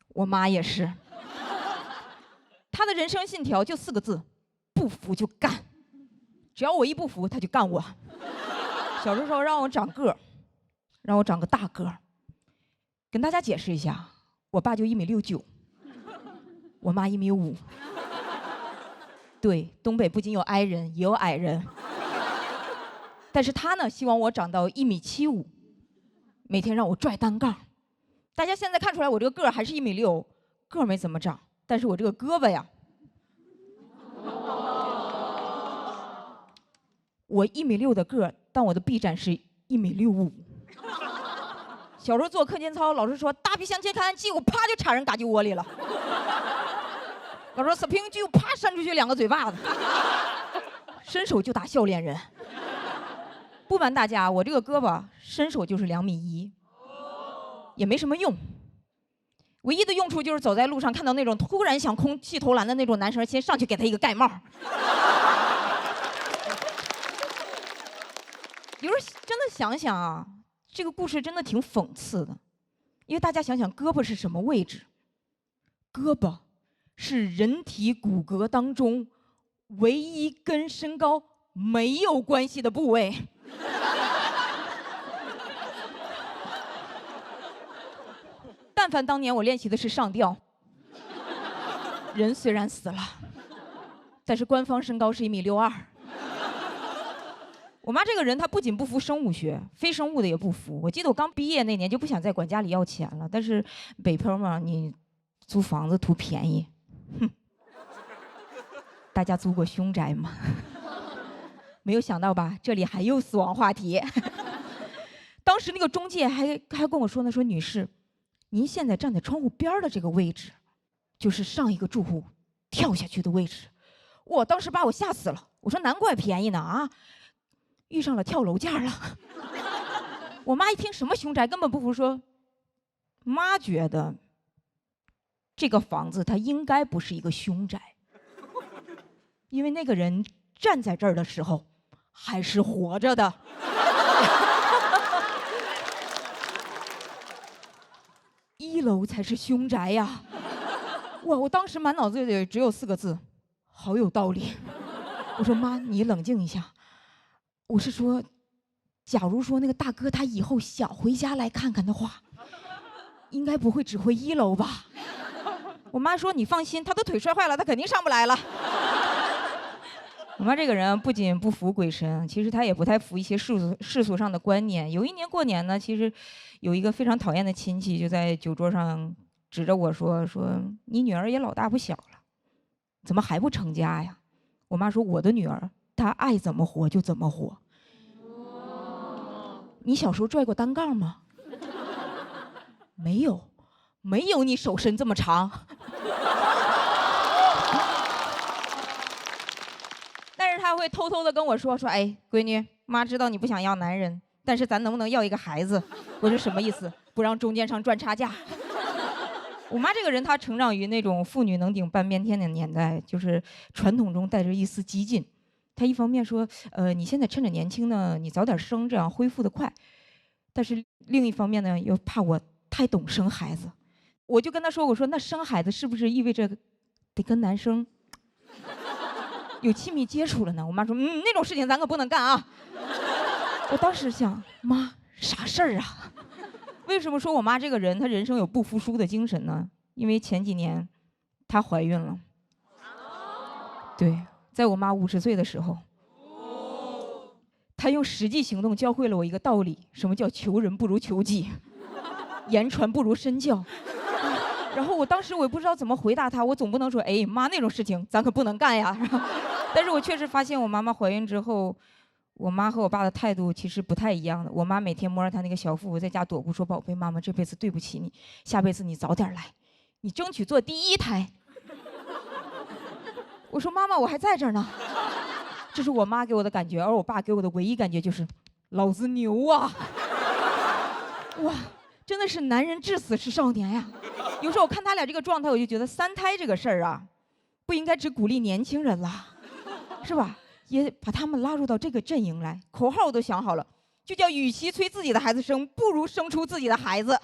我妈也是。她的人生信条就4个字：不服就干。只要我一不服，她就干我。小的时候让我长个儿，让我长个大个儿。跟大家解释一下，我爸就1.69米，我妈1.5米。对，东北不仅有 I 人，也有矮人。但是他呢，希望我长到1.75米，每天让我拽单杠。大家现在看出来我这个个儿还是1.6米，个儿没怎么长，但是我这个胳膊呀，我1.6米的个儿，但我的臂展是1.65米。小时候做课间操，老师说大臂向前看，结果啪就插人嘎叽窝里了。老师说死平就啪扇出去2个嘴巴子，伸手就打笑脸人。不瞒大家，我这个胳膊伸手就是2.1米，也没什么用。唯一的用处就是走在路上看到那种突然想空气投篮的那种男生，先上去给他一个盖帽。有时候真的想想啊，这个故事真的挺讽刺的，因为大家想想，胳膊是什么位置？胳膊是人体骨骼当中唯一跟身高没有关系的部位。但凡当年我练习的是上吊，人虽然死了，但是官方身高是1.62米。我妈这个人，她不仅不服生物学，非生物的也不服。我记得我刚毕业那年就不想再管家里要钱了，但是北漂嘛，你租房子图便宜，哼。大家租过凶宅吗？没有想到吧？这里还有死亡话题。当时那个中介还跟我说呢，说女士，您现在站在窗户边的这个位置，就是上一个住户跳下去的位置。我当时把我吓死了，我说难怪便宜呢啊，遇上了跳楼价了。我妈一听什么凶宅，根本不服，说妈觉得这个房子它应该不是一个凶宅，因为那个人站在这儿的时候还是活着的。1楼才是凶宅呀！哇，我当时满脑子里只有4个字，好有道理。我说妈，你冷静一下。我是说，假如说那个大哥他以后想回家来看看的话，应该不会只回1楼吧？我妈说你放心，他的腿摔坏了，他肯定上不来了。我妈这个人不仅不服鬼神，其实她也不太服一些世俗上的观念。有一年过年呢，其实有一个非常讨厌的亲戚就在酒桌上指着我说你女儿也老大不小了，怎么还不成家呀？我妈说我的女儿她爱怎么活就怎么活。你小时候拽过单杠吗？没有，没有你手伸这么长。但是他会偷偷的跟我说，哎，闺女，妈知道你不想要男人，但是咱能不能要一个孩子？我说什么意思？不让中间商赚差价。我妈这个人，她成长于那种妇女能顶半边天的年代，就是传统中带着一丝激进。她一方面说，你现在趁着年轻呢，你早点生，这样恢复得快。但是另一方面呢，又怕我太懂生孩子。我就跟她说，我说那生孩子是不是意味着得跟男生有亲密接触了呢？我妈说，那种事情咱可不能干啊。我当时想，妈，啥事儿啊？为什么说我妈这个人，她人生有不服输的精神呢？因为前几年，她怀孕了。对，在我妈50岁的时候，她用实际行动教会了我一个道理：什么叫求人不如求己，言传不如身教。然后我当时我也不知道怎么回答她，我总不能说，哎妈，那种事情咱可不能干呀。但是我确实发现我妈妈怀孕之后，我妈和我爸的态度其实不太一样的。我妈每天摸着她那个小腹在家踱步说，宝贝，妈妈这辈子对不起你，下辈子你早点来，你争取做第1胎。我说妈妈，我还在这儿呢。这是我妈给我的感觉，而我爸给我的唯一感觉就是老子牛啊。哇，真的是男人至死是少年呀。有时候我看他俩这个状态，我就觉得3胎这个事儿啊，不应该只鼓励年轻人了，是吧？也把他们拉入到这个阵营来。口号我都想好了，就叫与其催自己的孩子生，不如生出自己的孩子。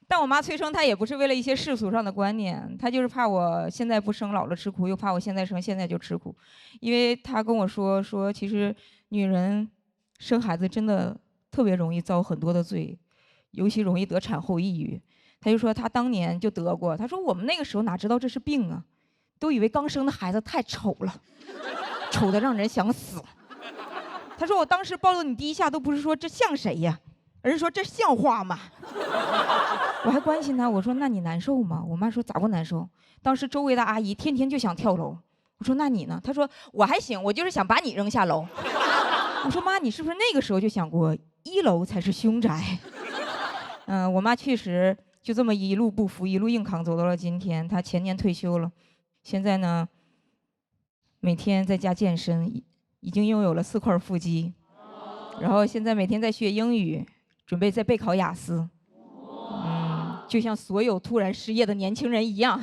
但我妈催生她也不是为了一些世俗上的观念，她就是怕我现在不生老了吃苦，又怕我现在生现在就吃苦。因为她跟我说其实女人生孩子真的特别容易遭很多的罪，尤其容易得产后抑郁。他就说他当年就得过，他说我们那个时候哪知道这是病啊，都以为刚生的孩子太丑了，丑的让人想死。他说我当时抱了你第一下都不是说这像谁呀，而是说这像话吗？我还关心他，我说那你难受吗？我妈说咋不难受？当时周围的阿姨天天就想跳楼。我说那你呢？他说我还行，我就是想把你扔下楼。我说妈，你是不是那个时候就想过1楼才是凶宅？我妈确实就这么一路不服，一路硬扛，走到了今天。她前年退休了，现在呢，每天在家健身，已经拥有了4块腹肌，然后现在每天在学英语，准备在备考雅思。就像所有突然失业的年轻人一样。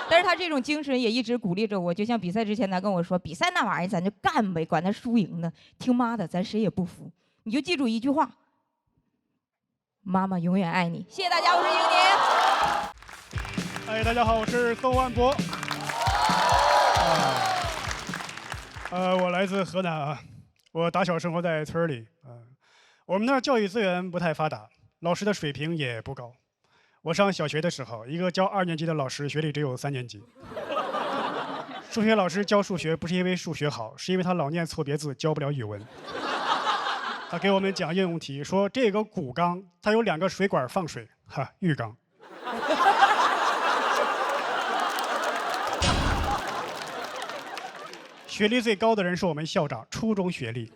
但是他这种精神也一直鼓励着我，就像比赛之前他跟我说，比赛那玩意儿咱就干呗，管他输赢呢，听妈的，咱谁也不服。你就记住一句话，妈妈永远爱你。谢谢大家，我是英宁。大家好，我是宋万博。我来自河南啊，我打小生活在村里我们那儿教育资源不太发达，老师的水平也不高。我上小学的时候，一个教2年级的老师学历只有3年级。数学老师教数学不是因为数学好，是因为他老念错别字，教不了语文。他给我们讲应用题，说这个骨缸它有2个水管放水，浴缸。学历最高的人是我们校长，初中学历。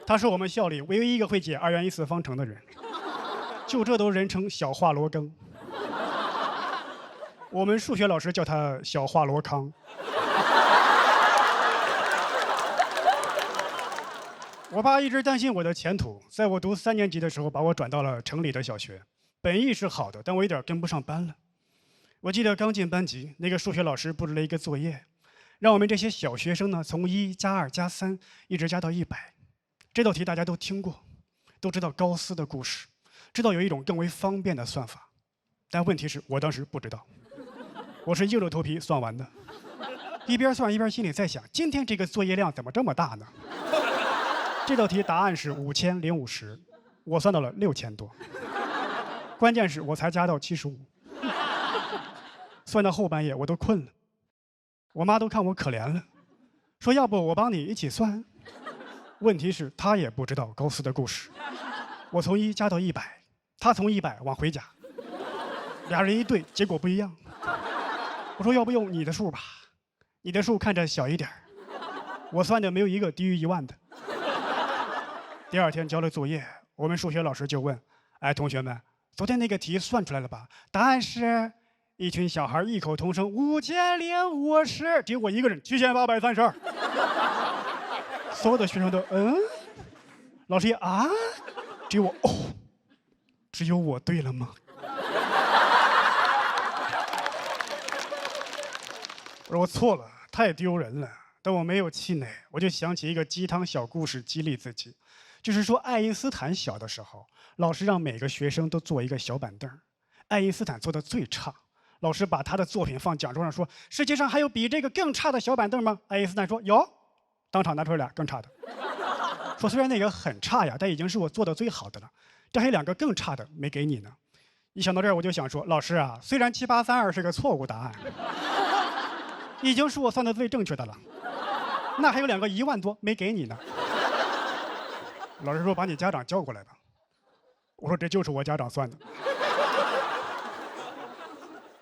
他是我们校里唯一一个会解2元一次方程的人，就这都人称小华罗庚。我们数学老师叫他小华罗康。我爸一直担心我的前途，在我读3年级的时候，把我转到了城里的小学。本意是好的，但我有点跟不上班了。我记得刚进班级，那个数学老师布置了一个作业，让我们这些小学生呢，从1加2加3一直加到100。这道题大家都听过，都知道高斯的故事，知道有一种更为方便的算法。但问题是我当时不知道，我是硬着头皮算完的。一边算一边心里在想，今天这个作业量怎么这么大呢？这道题答案是5050，我算到了6000多。关键是我才加到75，算到后半夜我都困了。我妈都看我可怜了，说要不我帮你一起算。问题是她也不知道高斯的故事。我从1加到100，她从100往回加，俩人一对，结果不一样。我说要不用你的数吧，你的数看着小一点，我算的没有一个低于1万的。第2天交了作业，我们数学老师就问：“哎，同学们，昨天那个题算出来了吧？”答案是，一群小孩异口同声：5050。只有我一个人7832。所有的学生都老师也只有我只有我对了吗？我说我错了，太丢人了。但我没有气馁，我就想起一个鸡汤小故事激励自己。就是说，爱因斯坦小的时候，老师让每个学生都坐一个小板凳。爱因斯坦做的最差，老师把他的作品放讲桌上说：“世界上还有比这个更差的小板凳吗？”爱因斯坦说：“有。”当场拿出来俩更差的，说：“虽然那个很差呀，但已经是我做的最好的了。这还有2个更差的没给你呢。”一想到这儿，我就想说：“老师啊，虽然7832是个错误答案，已经是我算的最正确的了。那还有2个1万多没给你呢。”老师说：“把你家长叫过来吧。”我说：“这就是我家长算的。”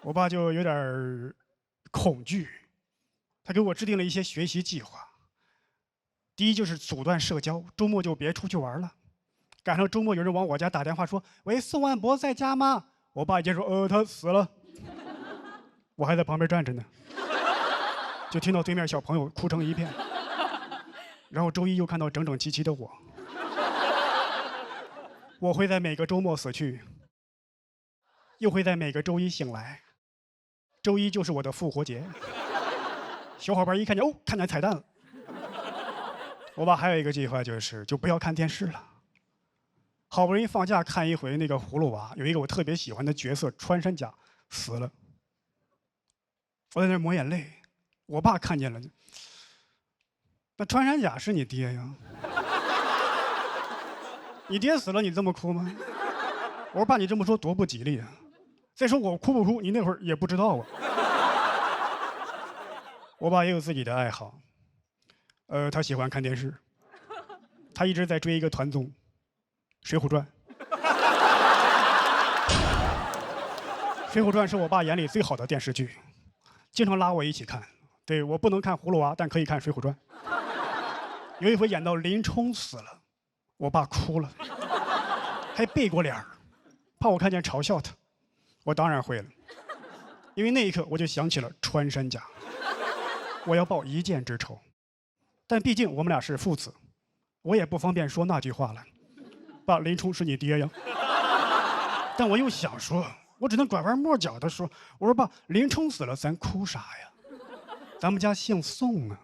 我爸就有点恐惧，他给我制定了一些学习计划。第一就是阻断社交，周末就别出去玩了。赶上周末有人往我家打电话说：“喂，宋万博在家吗？”我爸一接说：“他死了。”我还在旁边站着呢，就听到对面小朋友哭成一片。然后周一又看到整整齐齐的我。我会在每个周末死去，又会在每个周一醒来。周一就是我的复活节。小伙伴一看见看见彩蛋了。我爸还有一个计划，就不要看电视了。好不容易放假看一回那个葫芦娃，有一个我特别喜欢的角色穿山甲死了。我在那抹眼泪，我爸看见了，那穿山甲是你爹呀？你爹死了你这么哭吗？我说爸，你这么说多不吉利啊！再说我哭不哭，你那会儿也不知道啊。我爸也有自己的爱好，他喜欢看电视，他一直在追一个团综《水浒传》。《水浒传》是我爸眼里最好的电视剧，经常拉我一起看。对，我不能看《葫芦娃》，但可以看《水浒传》。有一回演到林冲死了，我爸哭了，还背过脸儿，怕我看见嘲笑他。我当然会了，因为那一刻我就想起了穿山甲，我要报一箭之仇。但毕竟我们俩是父子，我也不方便说那句话了。爸，林冲是你爹呀。但我又想说，我只能拐弯抹角地说，我说爸，林冲死了，咱哭啥呀？咱们家姓宋啊。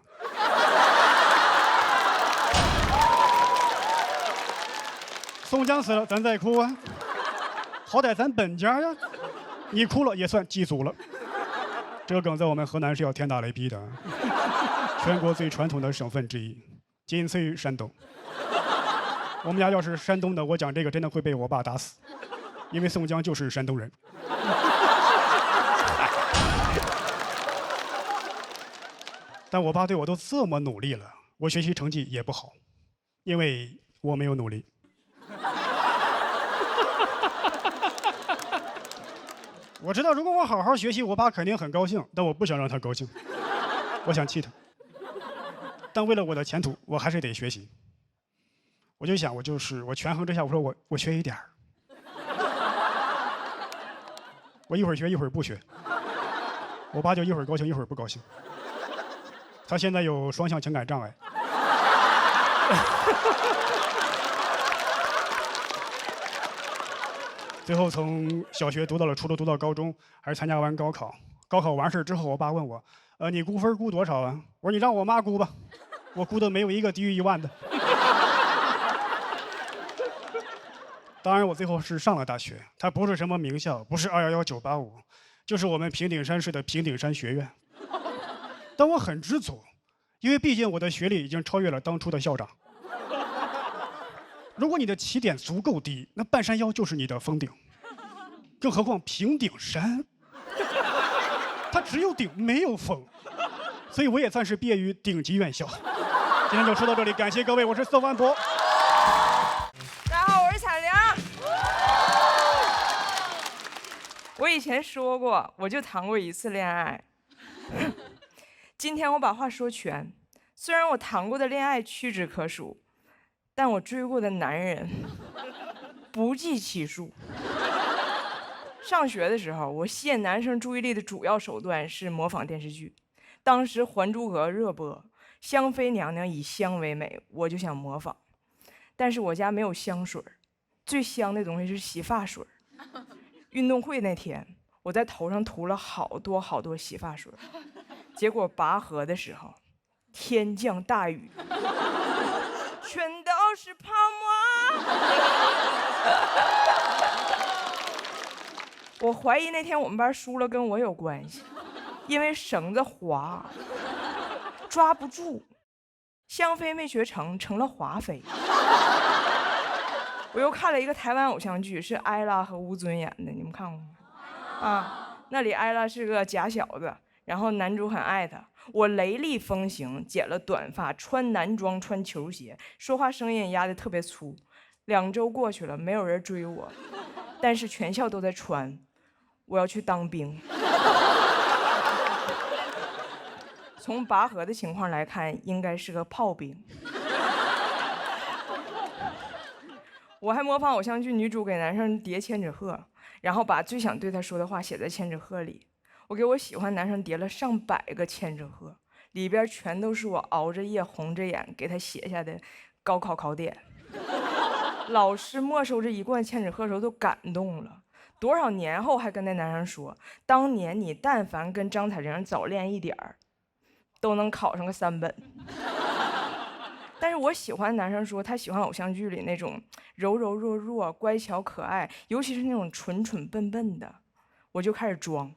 宋江死了，咱再哭啊。好歹咱本家呀。你哭了也算祭祖了。这个梗在我们河南是要天打雷劈的，全国最传统的省份之一，仅次于山东。我们家要是山东的，我讲这个真的会被我爸打死，因为宋江就是山东人。但我爸对我都这么努力了，我学习成绩也不好，因为我没有努力。我知道，如果我好好学习，我爸肯定很高兴，但我不想让他高兴，我想气他。但为了我的前途，我还是得学习。我就想，我权衡之下，我说我学一点儿，我一会儿学一会儿不学，我爸就一会儿高兴一会儿不高兴。他现在有双向情感障碍。最后从小学读到了初中，读到高中，还是参加完高考。高考完事之后，我爸问我，你估分估多少啊？我说你让我妈估吧，我估的没有一个低于1万的。当然，我最后是上了大学，它不是什么名校，不是211、985，就是我们平顶山市的平顶山学院。但我很知足，因为毕竟我的学历已经超越了当初的校长。如果你的起点足够低，那半山腰就是你的峰顶。更何况平顶山，它只有顶没有峰，所以我也算是毕业于顶级院校。今天就说到这里，感谢各位，我是宋万博。大家好，我是彩玲。我以前说过，我就谈过1次恋爱。今天我把话说全，虽然我谈过的恋爱屈指可数，但我追过的男人不计其数。上学的时候，我吸引男生注意力的主要手段是模仿电视剧。当时《还珠格格》热播，香妃娘娘以香为美，我就想模仿。但是我家没有香水，最香的东西是洗发水。运动会那天，我在头上涂了好多洗发水，结果拔河的时候，天降大雨。全都是泡沫。我怀疑那天我们班输了跟我有关系，因为绳子滑，抓不住，香妃没学成，成了华妃。我又看了一个台湾偶像剧，是艾拉和吴尊演的，你们看过吗？啊，那里艾拉是个假小子，然后男主很爱她。我雷厉风行，剪了短发，穿男装，穿球鞋，说话声音压得特别粗。2周过去了，没有人追我，但是全校都在传我要去当兵。从拔河的情况来看，应该是个炮兵。我还模仿偶像剧女主给男生叠千纸鹤，然后把最想对他说的话写在千纸鹤里。我给我喜欢男生叠了上100个千纸鹤，里边全都是我熬着夜红着眼给他写下的高考考点。老师没收这1罐千纸鹤的时候都感动了，多少年后还跟那男生说，当年你但凡跟张彩玲早练一点儿，都能考上个3本。但是我喜欢男生说他喜欢偶像剧里那种柔柔弱弱、乖巧可爱，尤其是那种蠢蠢笨笨的，我就开始装。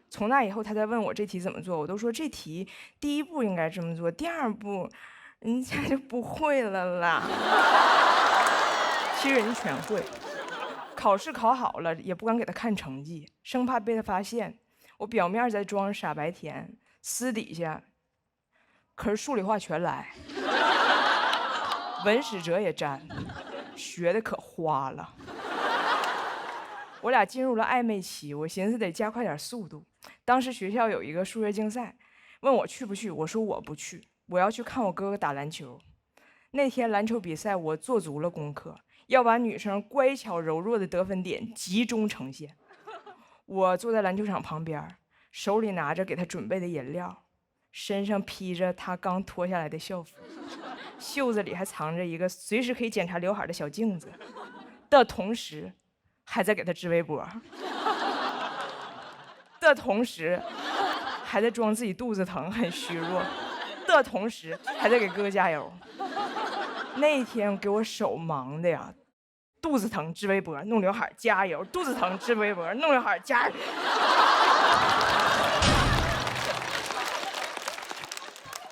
从那以后，他在问我这题怎么做，我都说这题第1步应该这么做，第2步人家就不会了啦。其实人全会。考考试考好了也不敢给他看成绩，生怕被他发现。我表面在装傻白甜，私底下可是数理化全来，文史哲也沾，学的可花了。我俩进入了暧昧期，我寻思得加快点速度。当时学校有一个数学竞赛，问我去不去，我说我不去，我要去看我哥哥打篮球。那天篮球比赛我做足了功课，要把女生乖巧柔弱的得分点集中呈现。我坐在篮球场旁边，手里拿着给他准备的饮料，身上披着他刚脱下来的校服，袖子里还藏着一个随时可以检查刘海的小镜子，的同时还在给他织围脖，的同时还在装自己肚子疼很虚弱，的同时还在给哥哥加油。那天给我手忙的呀，肚子疼织围脖弄刘海加油，肚子疼织围脖弄刘海加油。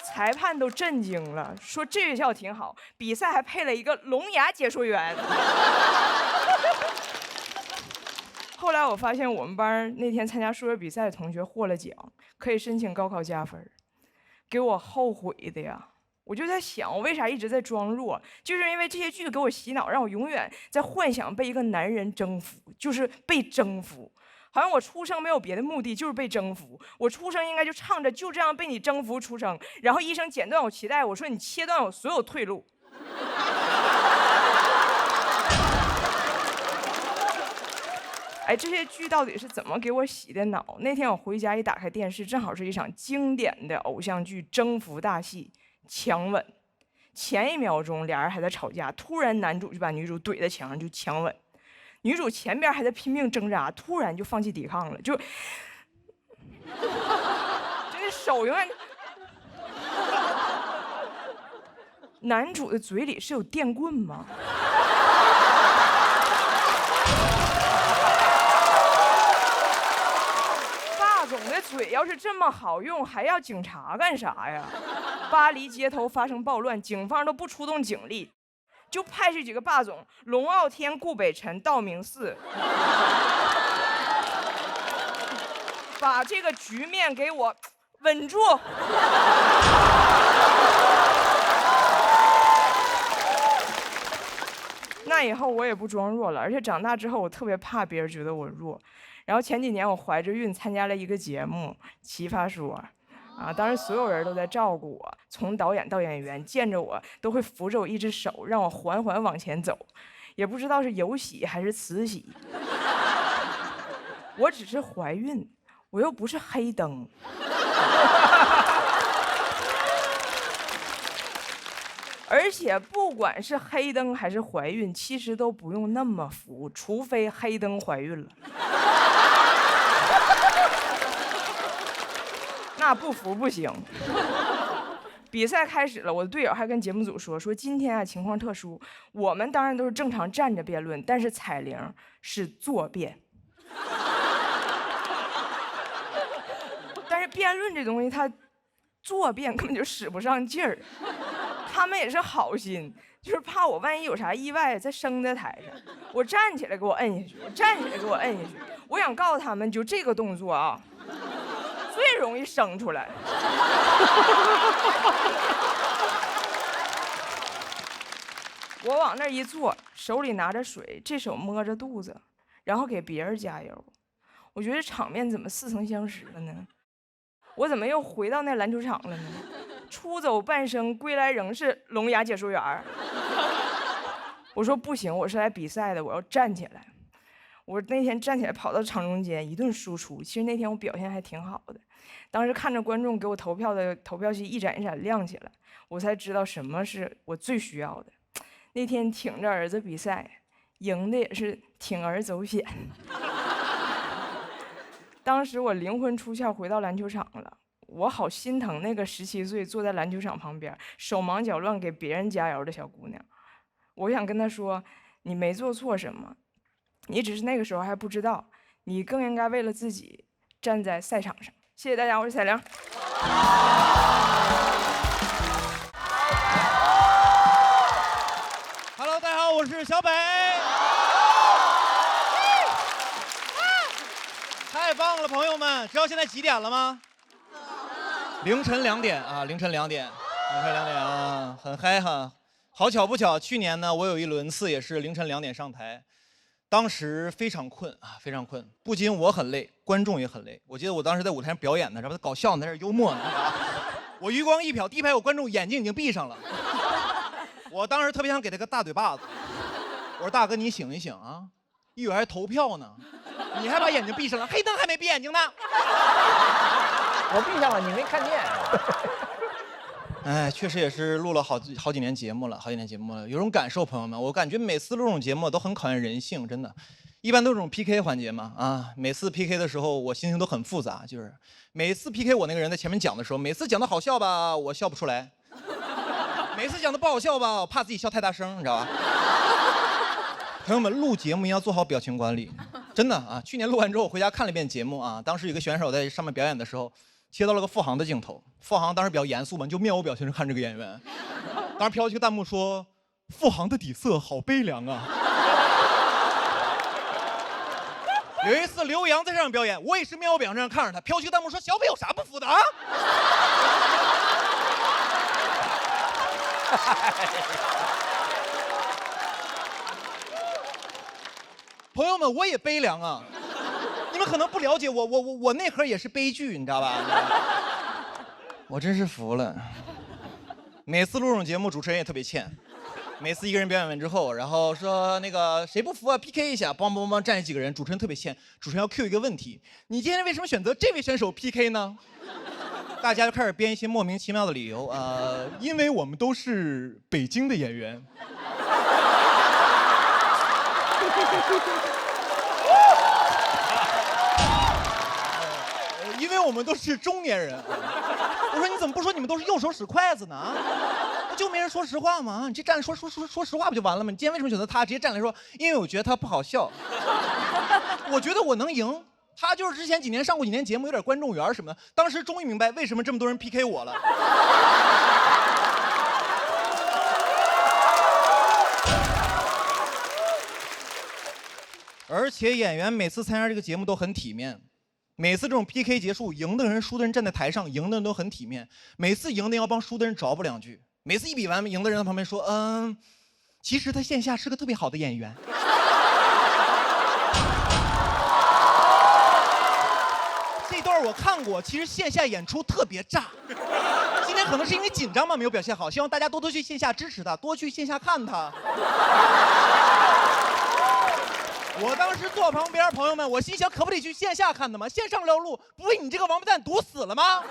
裁判都震惊了，说这学校挺好，比赛还配了一个聋哑解说员。后来我发现我们班那天参加数学比赛的同学获了奖，可以申请高考加分，给我后悔的呀。我就在想，我为啥一直在装弱？就是因为这些剧给我洗脑，让我永远在幻想被一个男人征服，就是被征服。好像我出生没有别的目的，就是被征服。我出生应该就唱着就这样被你征服出生，然后医生剪断我脐带，我说你切断我所有退路。哎，这些剧到底是怎么给我洗的脑？那天我回家一打开电视，正好是一场经典的偶像剧征服大戏《强吻》。前一秒钟俩人还在吵架，突然男主就把女主怼在墙上就强吻。女主前边还在拼命挣扎，突然就放弃抵抗了，就那手永远。男主的嘴里是有电棍吗？霸总的嘴要是这么好用，还要警察干啥呀？巴黎街头发生暴乱，警方都不出动警力。就派去几个霸总，龙傲天、顾北辰、道明寺，把这个局面给我稳住。那以后我也不装弱了，而且长大之后我特别怕别人觉得我弱。然后前几年我怀着孕参加了一个节目《奇葩说》。当时所有人都在照顾我，从导演到演员见着我都会扶着我一只手，让我缓缓往前走，也不知道是有喜还是慈禧。我只是怀孕，我又不是黑灯。而且不管是黑灯还是怀孕，其实都不用那么服，除非黑灯怀孕了。那不服不行。比赛开始了，我的队友还跟节目组说今天啊情况特殊，我们当然都是正常站着辩论，但是彩铃是坐辩。但是辩论这东西它坐辩根本就使不上劲儿，他们也是好心，就是怕我万一有啥意外再升在台上，我站起来给我摁下去，我站起来给我摁下去。我想告诉他们，就这个动作啊最容易生出来。我往那一坐，手里拿着水，这手摸着肚子，然后给别人加油。我觉得场面怎么似曾相识了呢？我怎么又回到那篮球场了呢？出走半生，归来仍是聋哑解说员。我说不行，我是来比赛的，我要站起来。我那天站起来跑到场中间一顿输出，其实那天我表现还挺好的。当时看着观众给我投票的投票器一盏一盏亮起来，我才知道什么是我最需要的。那天挺着儿子比赛，赢的也是铤而走险。当时我灵魂出窍回到篮球场了，我好心疼那个17岁坐在篮球场旁边手忙脚乱给别人加油的小姑娘。我想跟她说，你没做错什么，你只是那个时候还不知道，你更应该为了自己站在赛场上。谢谢大家，我是彩玲。Hello， 大家好，我是小北。太棒了，朋友们！知道现在几点了吗？凌晨2点啊，凌晨2点啊，很嗨哈。好巧不巧，去年呢，我有一轮次也是凌晨2点上台，当时非常困啊，非常困。不仅我很累，观众也很累。我记得我当时在舞台上表演呢，这不搞笑呢，在这幽默呢。我余光一瞟，第一排有观众眼睛已经闭上了。我当时特别想给他个大嘴巴子。我说大哥，你醒一醒啊！一会儿还投票呢，你还把眼睛闭上了，黑灯还没闭眼睛呢。我闭上了，你没看见。哎，确实也是录了好几年节目了，有种感受，朋友们，我感觉每次录这种节目都很考验人性，真的。一般都是这种 PK 环节嘛，啊，每次 PK 的时候我心情都很复杂，就是每次 PK 我那个人在前面讲的时候，每次讲的好笑吧，我笑不出来；每次讲的不好笑吧，我怕自己笑太大声，你知道吧？朋友们，录节目一定要做好表情管理，真的啊！去年录完之后，我回家看了一遍节目啊，当时有个选手在上面表演的时候，切到了个付航的镜头，付航当时比较严肃嘛，就面无表情地看这个演员，当时飘起个弹幕说：“付航的底色好悲凉啊。”有一次刘洋在上面表演，我也是面无表情这样看着他，飘起个弹幕说：“小北有啥不服的啊？”朋友们，我也悲凉啊！你们可能不了解我内核也是悲剧，你知道吧？我真是服了。每次录这种节目，主持人也特别欠。每次一个人表演完之后，然后说那个谁不服啊 ，PK 一下，梆站起几个人，主持人特别欠。主持人要 Q 一个问题：你今天为什么选择这位选手 PK 呢？大家就开始编一些莫名其妙的理由，因为我们都是北京的演员。因为我们都是中年人。我说你怎么不说你们都是右手使筷子呢？就没人说实话吗？你这站说实话不就完了吗？你今天为什么选择他？直接站来说，因为我觉得他不好笑。我觉得我能赢。他就是之前几年上过几年节目，有点观众缘什么的。当时终于明白为什么这么多人 PK 我了。而且演员每次参加这个节目都很体面，每次这种 PK 结束，赢的人、输的人站在台上，赢的人都很体面。每次赢的要帮输的人找补2句。每次一比完，赢的人在旁边说：“其实他线下是个特别好的演员。”这段我看过，其实线下演出特别炸。今天可能是因为紧张嘛，没有表现好，希望大家多多去线下支持他，多去线下看他。我当时坐旁边，朋友们，我心想，可不得去线下看的吗？线上撩路，不被你这个王八蛋堵死了吗？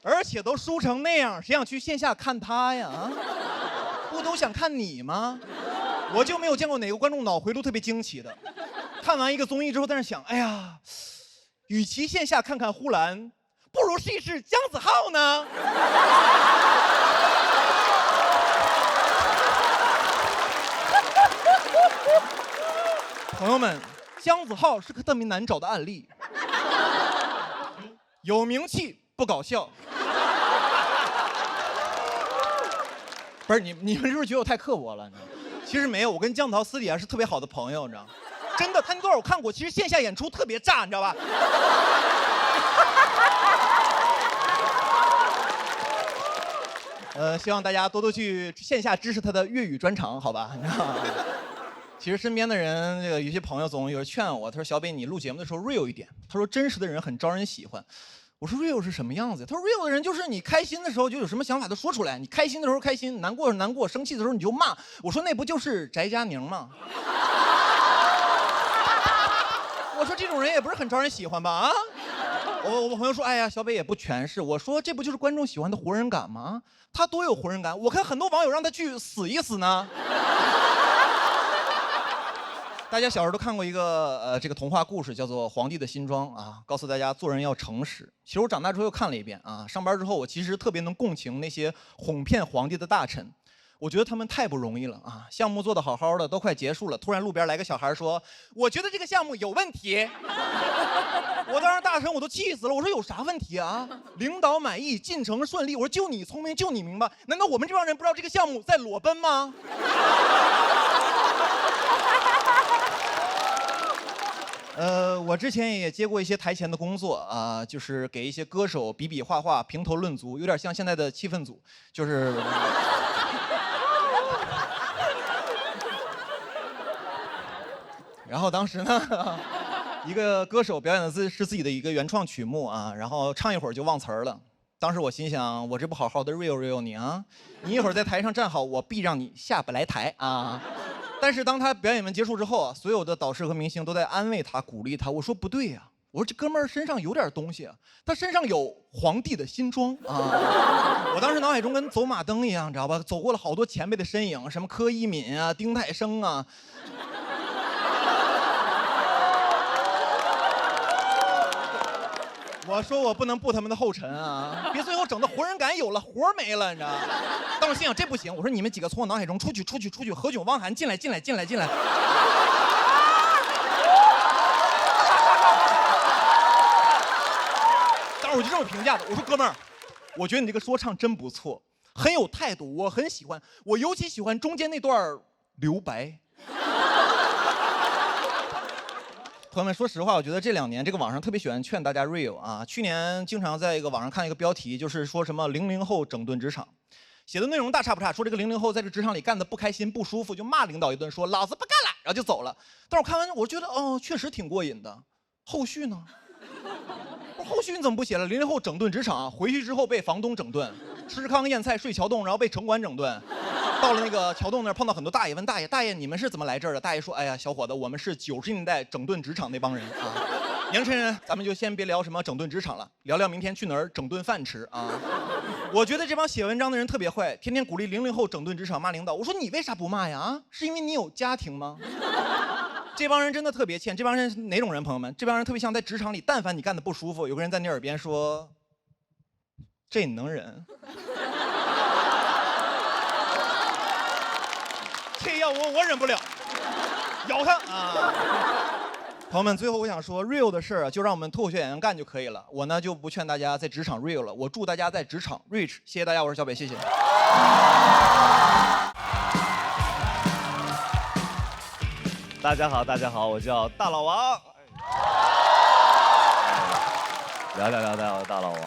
而且都输成那样，谁想去线下看他呀？不都想看你吗？我就没有见过哪个观众脑回路特别惊奇的。看完一个综艺之后，在那想，哎呀，与其线下看看呼兰，不如试一试姜子浩呢。朋友们，姜子浩是个特别难找的案例，有名气不搞笑。不是你们是不是觉得我太刻薄了？其实没有，我跟姜子浩私底下是特别好的朋友，你知道吗？真的，他那段我看过，其实线下演出特别炸，你知道吧？希望大家多多去线下支持他的粤语专场，好吧？其实身边的人，这个有些朋友总有人劝我，他说：“小北，你录节目的时候 real 一点。”他说：“真实的人很招人喜欢。”我说 real 是什么样子？他说 real 的人就是你开心的时候就有什么想法都说出来，你开心的时候开心，难过的时候难过，生气的时候你就骂。我说那不就是翟佳宁吗？我说这种人也不是很招人喜欢吧？啊？我朋友说，哎呀，小北也不全是。我说这不就是观众喜欢的活人感吗？他多有活人感，我看很多网友让他去死一死呢。大家小时候都看过一个这个童话故事，叫做《皇帝的新装》啊，告诉大家做人要诚实。其实我长大之后又看了一遍啊，上班之后我其实特别能共情那些哄骗皇帝的大臣。我觉得他们太不容易了啊！项目做得好好的，都快结束了，突然路边来个小孩说：“我觉得这个项目有问题。”我当时大声我都气死了，我说有啥问题啊？领导满意，进程顺利。我说就你聪明，就你明白，难道我们这帮人不知道这个项目在裸奔吗？我之前也接过一些台前的工作啊，就是给一些歌手比比划划、评头论足，有点像现在的气氛组，就是。然后当时呢，一个歌手表演的是自己的一个原创曲目啊，然后唱一会儿就忘词儿了。当时我心想，我这不好好的 real 你啊，你一会儿在台上站好，我必让你下不来台啊。但是当他表演完结束之后啊，所有的导师和明星都在安慰他、鼓励他。我说不对呀，我说这哥们儿身上有点东西啊，他身上有皇帝的新装啊。我当时脑海中跟走马灯一样，你知道吧？走过了好多前辈的身影，什么柯以敏啊、丁太升啊。我说我不能步他们的后尘啊，别最后整的活人感有了，活儿没了，你知道吗？但我心想这不行，我说你们几个从我脑海中出去，何炅、汪涵进来。当时我就这么评价的，我说哥们儿，我觉得你这个说唱真不错，很有态度，我很喜欢，我尤其喜欢中间那段留白。朋友们，说实话，我觉得这2年这个网上特别喜欢劝大家 real 啊。去年经常在一个网上看一个标题，就是说什么00后整顿职场，写的内容大差不差，说这个00后在这职场里干得不开心不舒服，就骂领导一顿，说老子不干了，然后就走了。但是我看完，我觉得哦，确实挺过瘾的。后续呢？后续你怎么不写了？00后整顿职场，回去之后被房东整顿，吃糠咽菜睡桥洞，然后被城管整顿。到了那个桥洞那儿碰到很多大爷，问大爷你们是怎么来这儿的？大爷说，哎呀，小伙子，我们是90年代整顿职场那帮人啊。年轻人，咱们就先别聊什么整顿职场了，聊聊明天去哪儿整顿饭吃啊。我觉得这帮写文章的人特别坏，天天鼓励00后整顿职场，骂领导。我说你为啥不骂呀？啊，是因为你有家庭吗？这帮人真的特别欠。这帮人是哪种人？朋友们，这帮人特别像在职场里，但凡你干得不舒服，有个人在你耳边说，这你能忍？这要我忍不了，咬他啊！朋友们，最后我想说 ，real 的事儿啊，就让我们脱口秀演员干就可以了。我呢就不劝大家在职场 real 了，我祝大家在职场 rich。谢谢大家，我是小北，谢谢。大家好，我叫大老王。聊大老王。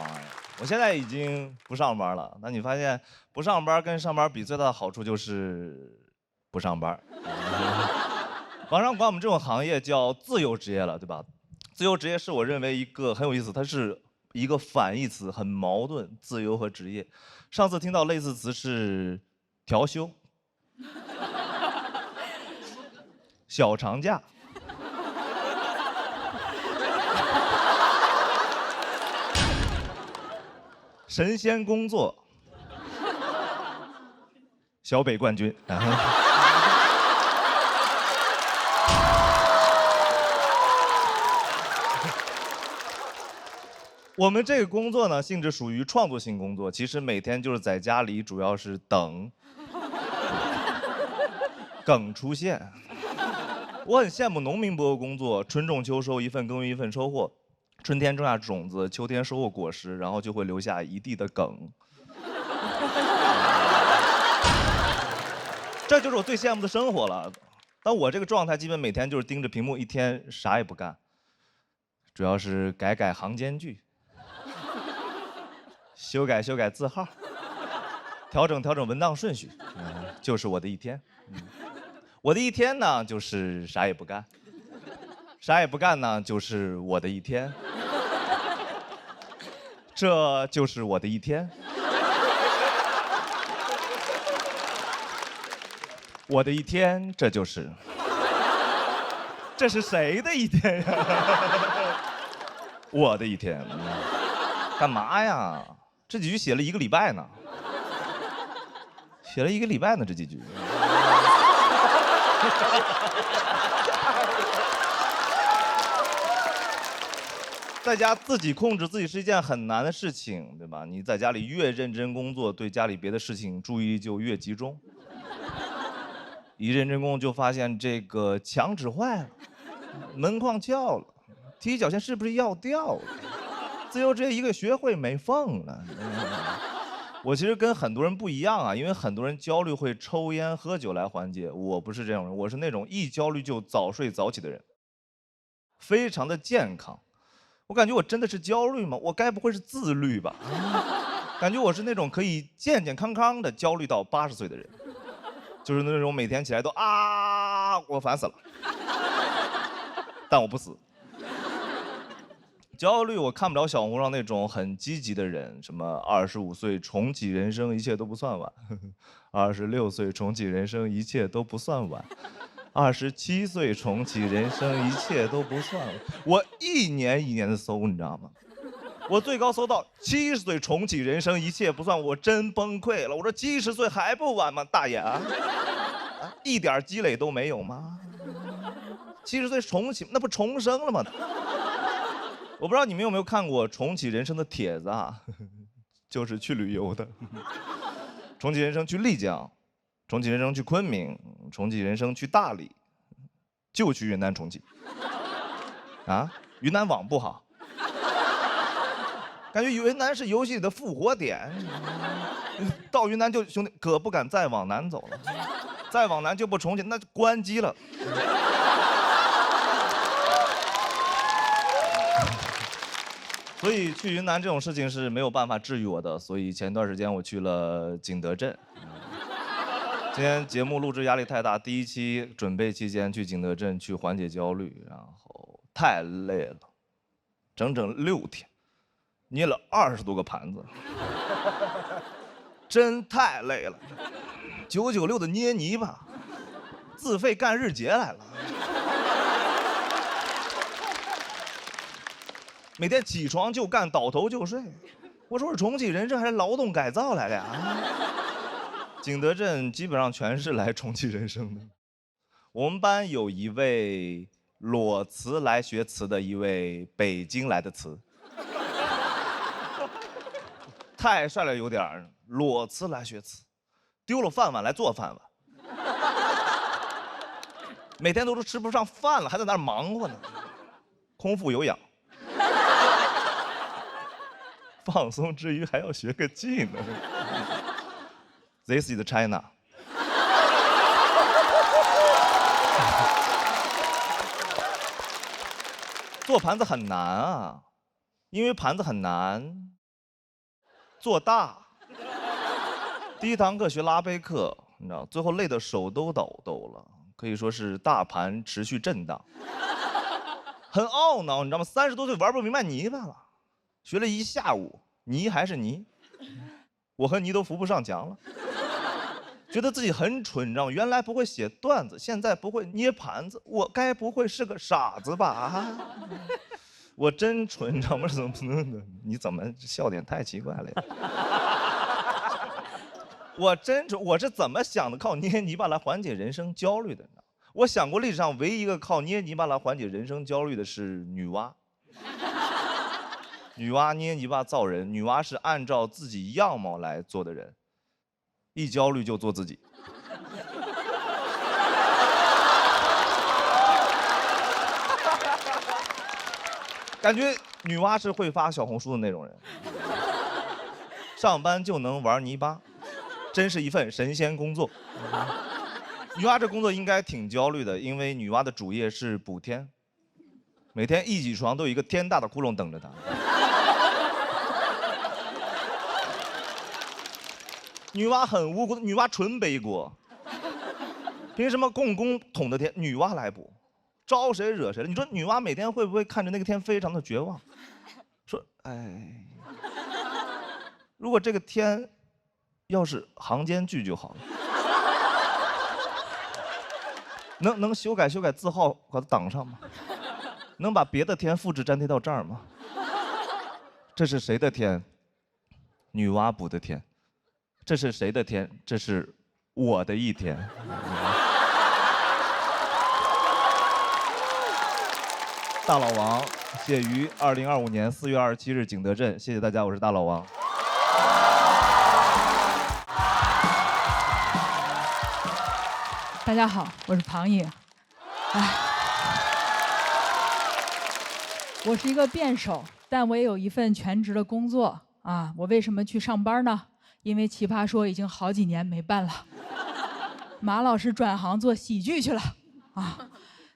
我现在已经不上班了，那你发现不上班跟上班比，最大的好处就是不上班。网上管我们这种行业叫自由职业了，对吧？自由职业是我认为一个很有意思，它是一个反义词，很矛盾，自由和职业。上次听到类似词是调休、小长假。神仙工作，小北冠军。我们这个工作呢，性质属于创作性工作，其实每天就是在家里，主要是等梗出现。我很羡慕农民伯伯工作，春种秋收，一份耕耘一份收获。春天种下种子，秋天收获果实，然后就会留下一地的梗。这就是我最羡慕的生活了。但我这个状态，基本每天就是盯着屏幕，一天啥也不干，主要是改行间距，修改字号，调整文档顺序，就是我的一天。我的一天呢，就是啥也不干。啥也不干呢，就是我的一天。这就是我的一天。我的一天，这就是。这是谁的一天呀？我的一天。干嘛呀？这几句写了1个礼拜呢。写了1个礼拜呢，这几句。在家自己控制自己是一件很难的事情，对吧？你在家里越认真工作，对家里别的事情注意力就越集中。一认真工就发现这个墙纸坏了，门框翘了，踢脚线是不是要掉了？自由职业一个学会没缝了。我其实跟很多人不一样啊，因为很多人焦虑会抽烟喝酒来缓解，我不是这种人，我是那种一焦虑就早睡早起的人，非常的健康。我感觉我真的是焦虑吗？我该不会是自律吧？感觉我是那种可以健健康康的焦虑到80岁的人，就是那种每天起来都我烦死了，但我不死。焦虑我看不着小红书上那种很积极的人，什么25岁重启人生一切都不算晚，26岁重启人生一切都不算晚，27岁重启人生一切都不算晚。我一年一年的搜，你知道吗？我最高搜到70岁重启人生一切不算，我真崩溃了。我说70岁还不晚吗，大爷啊？一点积累都没有吗？70岁重启那不重生了吗？我不知道你们有没有看过重启人生的帖子啊，就是去旅游的。重启人生去丽江，重启人生去昆明，重启人生去大理，就去云南重启。啊，云南网不好，感觉云南是游戏里的复活点。到云南就兄弟可不敢再往南走了，再往南就不重启，那就关机了。所以去云南这种事情是没有办法治愈我的，所以前段时间我去了景德镇。今天节目录制压力太大，第1期准备期间去景德镇去缓解焦虑，然后太累了，整整6天，捏了20多个盘子，真太累了。996的捏泥巴，自费干日结来了。每天起床就干，倒头就睡。我说是重启人生还是劳动改造来的呀？景德镇基本上全是来重启人生的。我们班有一位裸辞来学词的一位北京来的词，太帅了有点儿。裸辞来学词，丢了饭碗来做饭碗，每天都是吃不上饭了，还在那儿忙活呢，空腹有氧。放松之余还要学个技能。This is China。做盘子很难啊，因为盘子很难做大。第1堂课学拉贝克，你知道，最后累得手都抖了，可以说是大盘持续震荡，很懊恼，你知道吗？30多岁玩不明白泥巴了。学了1下午，泥还是泥，我和泥都扶不上墙了，觉得自己很蠢，你知道吗？原来不会写段子，现在不会捏盘子，我该不会是个傻子吧？啊，我真蠢，你知道吗？怎么能？你怎么笑点太奇怪了呀？我真蠢，我是怎么想的？靠捏泥巴来缓解人生焦虑的呢？我想过历史上唯一一个靠捏泥巴来缓解人生焦虑的是女娲。女娲捏泥巴造人，女娲是按照自己样貌来做的人，一焦虑就做自己。感觉女娲是会发小红书的那种人，上班就能玩泥巴，真是一份神仙工作。女娲这工作应该挺焦虑的，因为女娲的主业是补天，每天一起床都有一个天大的窟窿等着她。女娲很无辜，女娲纯背锅。凭什么共工统的天女娲来补？招谁惹谁了？你说女娲每天会不会看着那个天非常的绝望？说，哎，如果这个天要是行间距就好了，能修改字号把它挡上吗？能把别的天复制粘贴到这儿吗？这是谁的天？女娲补的天。这是谁的天？这是我的一天。大老王写于2025年4月27日景德镇，谢谢大家，我是大老王。大家好，我是庞颖。我是一个辩手，但我也有一份全职的工作啊。我为什么去上班呢？因为《奇葩说》已经好几年没办了，马老师转行做喜剧去了啊。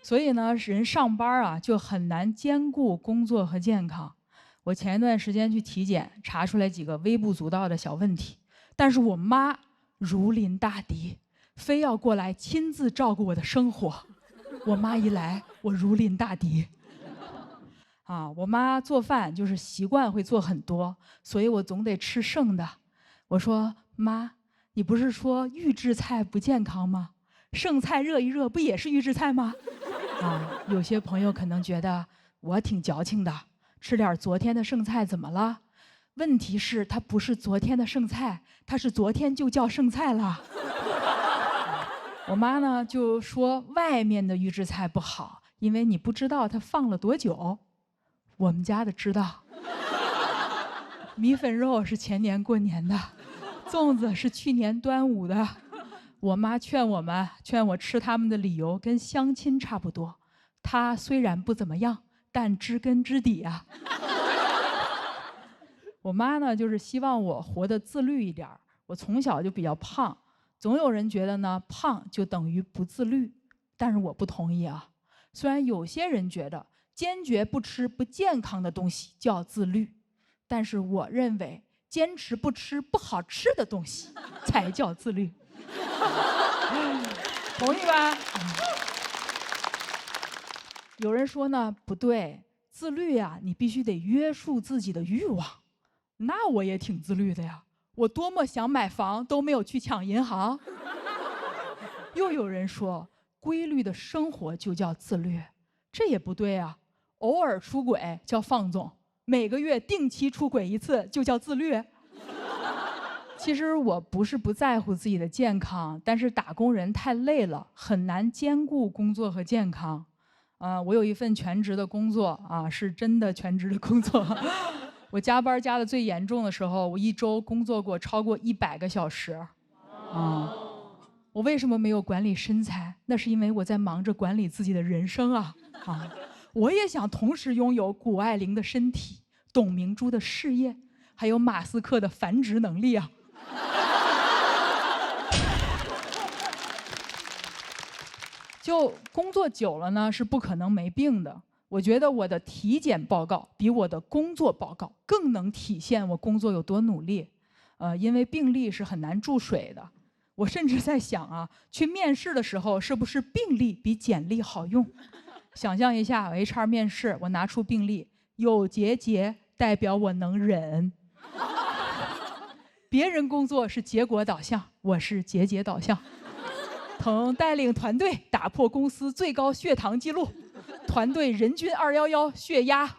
所以呢，人上班啊就很难兼顾工作和健康。我前一段时间去体检，查出来几个微不足道的小问题，但是我妈如临大敌，非要过来亲自照顾我的生活。我妈一来，我如临大敌。啊，我妈做饭就是习惯会做很多，所以我总得吃剩的。我说妈，你不是说预制菜不健康吗？剩菜热一热不也是预制菜吗？啊，有些朋友可能觉得我挺矫情的，吃点昨天的剩菜怎么了？问题是它不是昨天的剩菜，它是昨天就叫剩菜了。我妈呢就说外面的预制菜不好，因为你不知道它放了多久。我们家的知道。米粉肉是前年过年的，粽子是去年端午的。我妈劝我吃他们的理由跟相亲差不多，她虽然不怎么样，但知根知底啊。我妈呢就是希望我活得自律一点。我从小就比较胖，总有人觉得呢胖就等于不自律，但是我不同意啊。虽然有些人觉得坚决不吃不健康的东西叫自律，但是我认为坚持不吃不好吃的东西才叫自律。同意吧？有人说呢，不对，自律呀，你必须得约束自己的欲望。那我也挺自律的呀，我多么想买房都没有去抢银行。又有人说，规律的生活就叫自律，这也不对啊。偶尔出轨叫放纵，每个月定期出轨一次就叫自律。其实我不是不在乎自己的健康，但是打工人太累了，很难兼顾工作和健康。我有一份全职的工作啊，是真的全职的工作。我加班加的最严重的时候，我一周工作过超过100个小时。我为什么没有管理身材？那是因为我在忙着管理自己的人生啊。我也想同时拥有谷爱凌的身体、董明珠的事业，还有马斯克的繁殖能力啊！就工作久了呢，是不可能没病的。我觉得我的体检报告比我的工作报告更能体现我工作有多努力。因为病历是很难注水的。我甚至在想啊，去面试的时候是不是病历比简历好用？想象一下 ，HR 面试，我拿出病历，有结节代表我能忍。别人工作是结果导向，我是节节导向。曾带领团队打破公司最高血糖记录，团队人均211血压。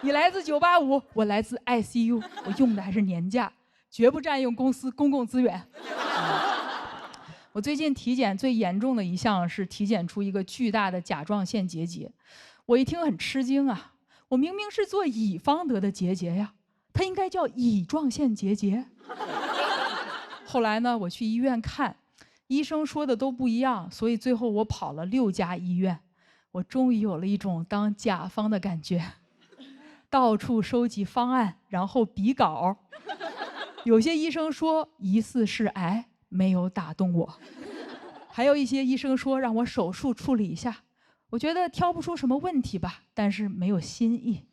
你来自985，我来自 ICU， 我用的还是年假，绝不占用公司公共资源。我最近体检最严重的一项是体检出一个巨大的甲状腺结节，我一听很吃惊啊！我明明是做乙方得的结节呀，它应该叫乙状腺结节。后来呢，我去医院看，医生说的都不一样，所以最后我跑了6家医院，我终于有了一种当甲方的感觉，到处收集方案，然后比稿。有些医生说疑似是癌，没有打动我。还有一些医生说让我手术处理一下，我觉得挑不出什么问题吧，但是没有新意。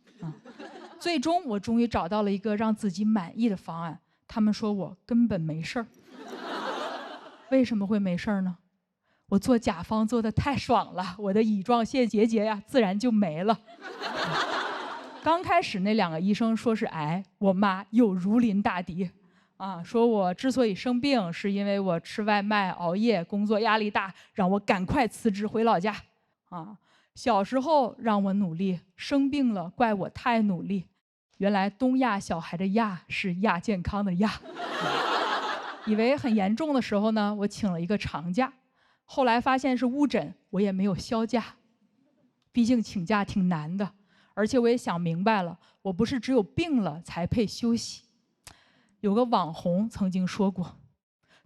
最终我终于找到了一个让自己满意的方案，他们说我根本没事儿。为什么会没事儿呢？我做甲方做得太爽了，我的乙状腺结节呀，自然就没了。刚开始那2个医生说是癌，我妈又如临大敌。说我之所以生病，是因为我吃外卖、熬夜、工作压力大，让我赶快辞职回老家。小时候让我努力，生病了怪我太努力。原来东亚小孩的亚是亚健康的亚。以为很严重的时候呢，我请了一个长假，后来发现是误诊，我也没有销假。毕竟请假挺难的，而且我也想明白了，我不是只有病了才配休息。有个网红曾经说过，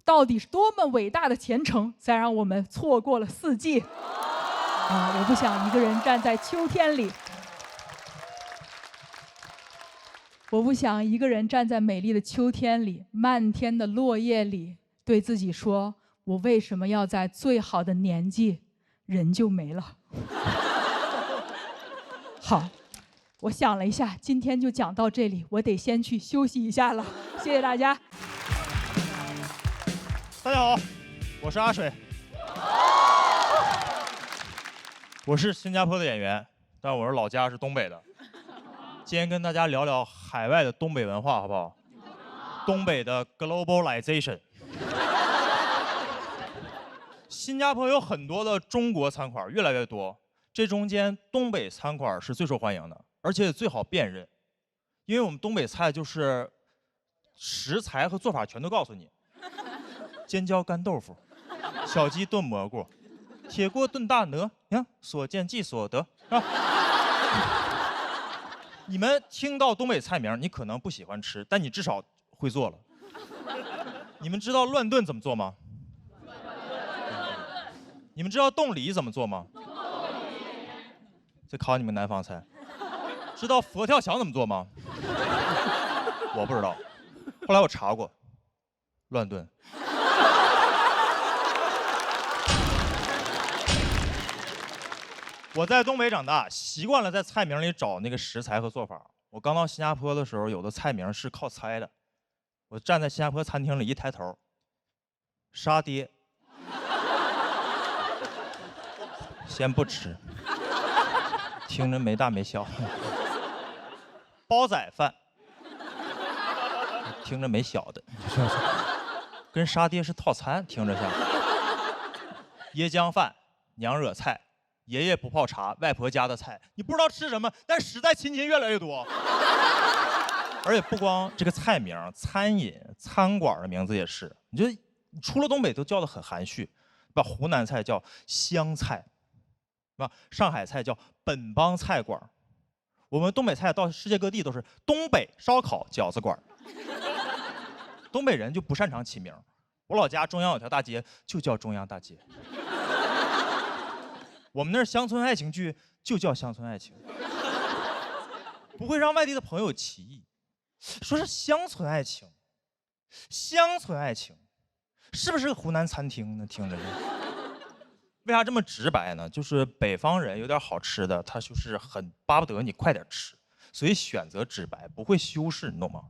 到底是多么伟大的前程，才让我们错过了4季？啊，我不想一个人站在秋天里，我不想一个人站在美丽的秋天里，漫天的落叶里，对自己说：我为什么要在最好的年纪，人就没了？好，我想了一下，今天就讲到这里，我得先去休息一下了。谢谢大家。大家好，我是阿水，我是新加坡的演员，但我是老家是东北的。今天跟大家聊聊海外的东北文化，好不好？东北的 globalization。新加坡有很多的中国餐馆，越来越多。这中间东北餐馆是最受欢迎的，而且最好辨认，因为我们东北菜就是食材和做法全都告诉你。尖椒干豆腐，小鸡炖蘑菇，铁锅炖大鹅，呀，所见即所得啊！你们听到东北菜名，你可能不喜欢吃，但你至少会做了。你们知道乱炖怎么做吗？你们知道冻梨怎么做吗？这考你们南方菜。知道佛跳墙怎么做吗？我不知道，后来我查过，乱炖。我在东北长大，习惯了在菜名里找那个食材和做法。我刚到新加坡的时候，有的菜名是靠猜的。我站在新加坡餐厅里一抬头，沙爹，先不吃，听着没大没小。煲仔饭，听着没小的，跟沙爹是套餐，听着像。椰浆饭，娘惹菜。爷爷不泡茶，外婆家的菜，你不知道吃什么，但实在亲戚越来越多。而且不光这个菜名，餐饮餐馆的名字也是，你觉得出了东北都叫得很含蓄，把湖南菜叫湘菜，是吧？上海菜叫本帮菜馆，我们东北菜到世界各地都是东北烧烤饺子馆。东北人就不擅长起名，我老家中央有条大街就叫中央大街。我们那儿乡村爱情剧就叫乡村爱情，不会让外地的朋友起疑，说是乡村爱情，乡村爱情，是不是个湖南餐厅呢？听着呢。为啥这么直白呢？就是北方人有点好吃的，他就是很巴不得你快点吃，所以选择直白，不会修饰，你懂吗？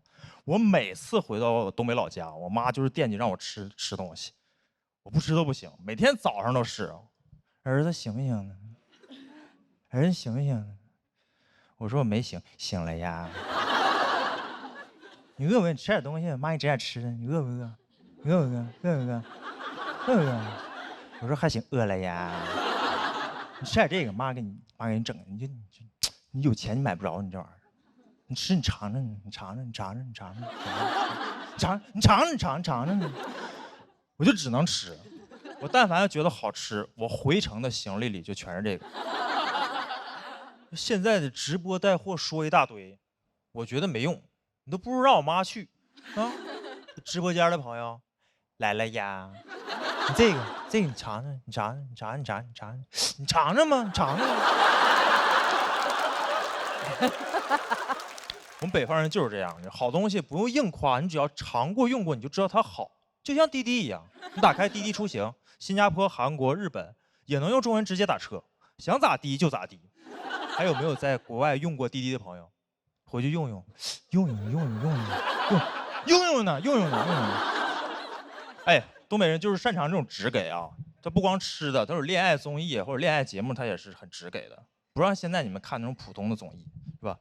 我每次回到东北老家，我妈就是惦记让我吃东西，我不吃都不行，每天早上都是。儿子醒不醒呢？儿子醒不醒呢？我说我没醒，醒了呀。你饿不饿？你吃点东西，妈给你整点吃的。你饿不饿？你饿不饿？饿不饿？饿不饿？我说还行，饿了呀。你吃点这个，妈给你整。你有钱你买不着你这玩意儿，你吃你尝尝，你尝尝，你尝尝，你尝尝，你尝尝。我就只能吃。我但凡要觉得好吃，我回程的行李里就全是这个。现在的直播带货说一大堆，我觉得没用，你都不如让我妈去啊。直播间的朋友来了呀，你这个你尝尝，你尝尝，你尝尝吗？你尝尝。我们北方人就是这样，好东西不用硬夸，你只要尝过用过，你就知道它好。就像滴滴一样，你打开滴滴出行，新加坡、韩国、日本也能用中文直接打车，想咋滴就咋滴。还有没有在国外用过滴滴的朋友？回去用呢。哎，东北人就是擅长这种直给啊，他不光吃的，都是恋爱综艺或者恋爱节目，他也是很直给的。不像现在你们看那种普通的综艺，是吧？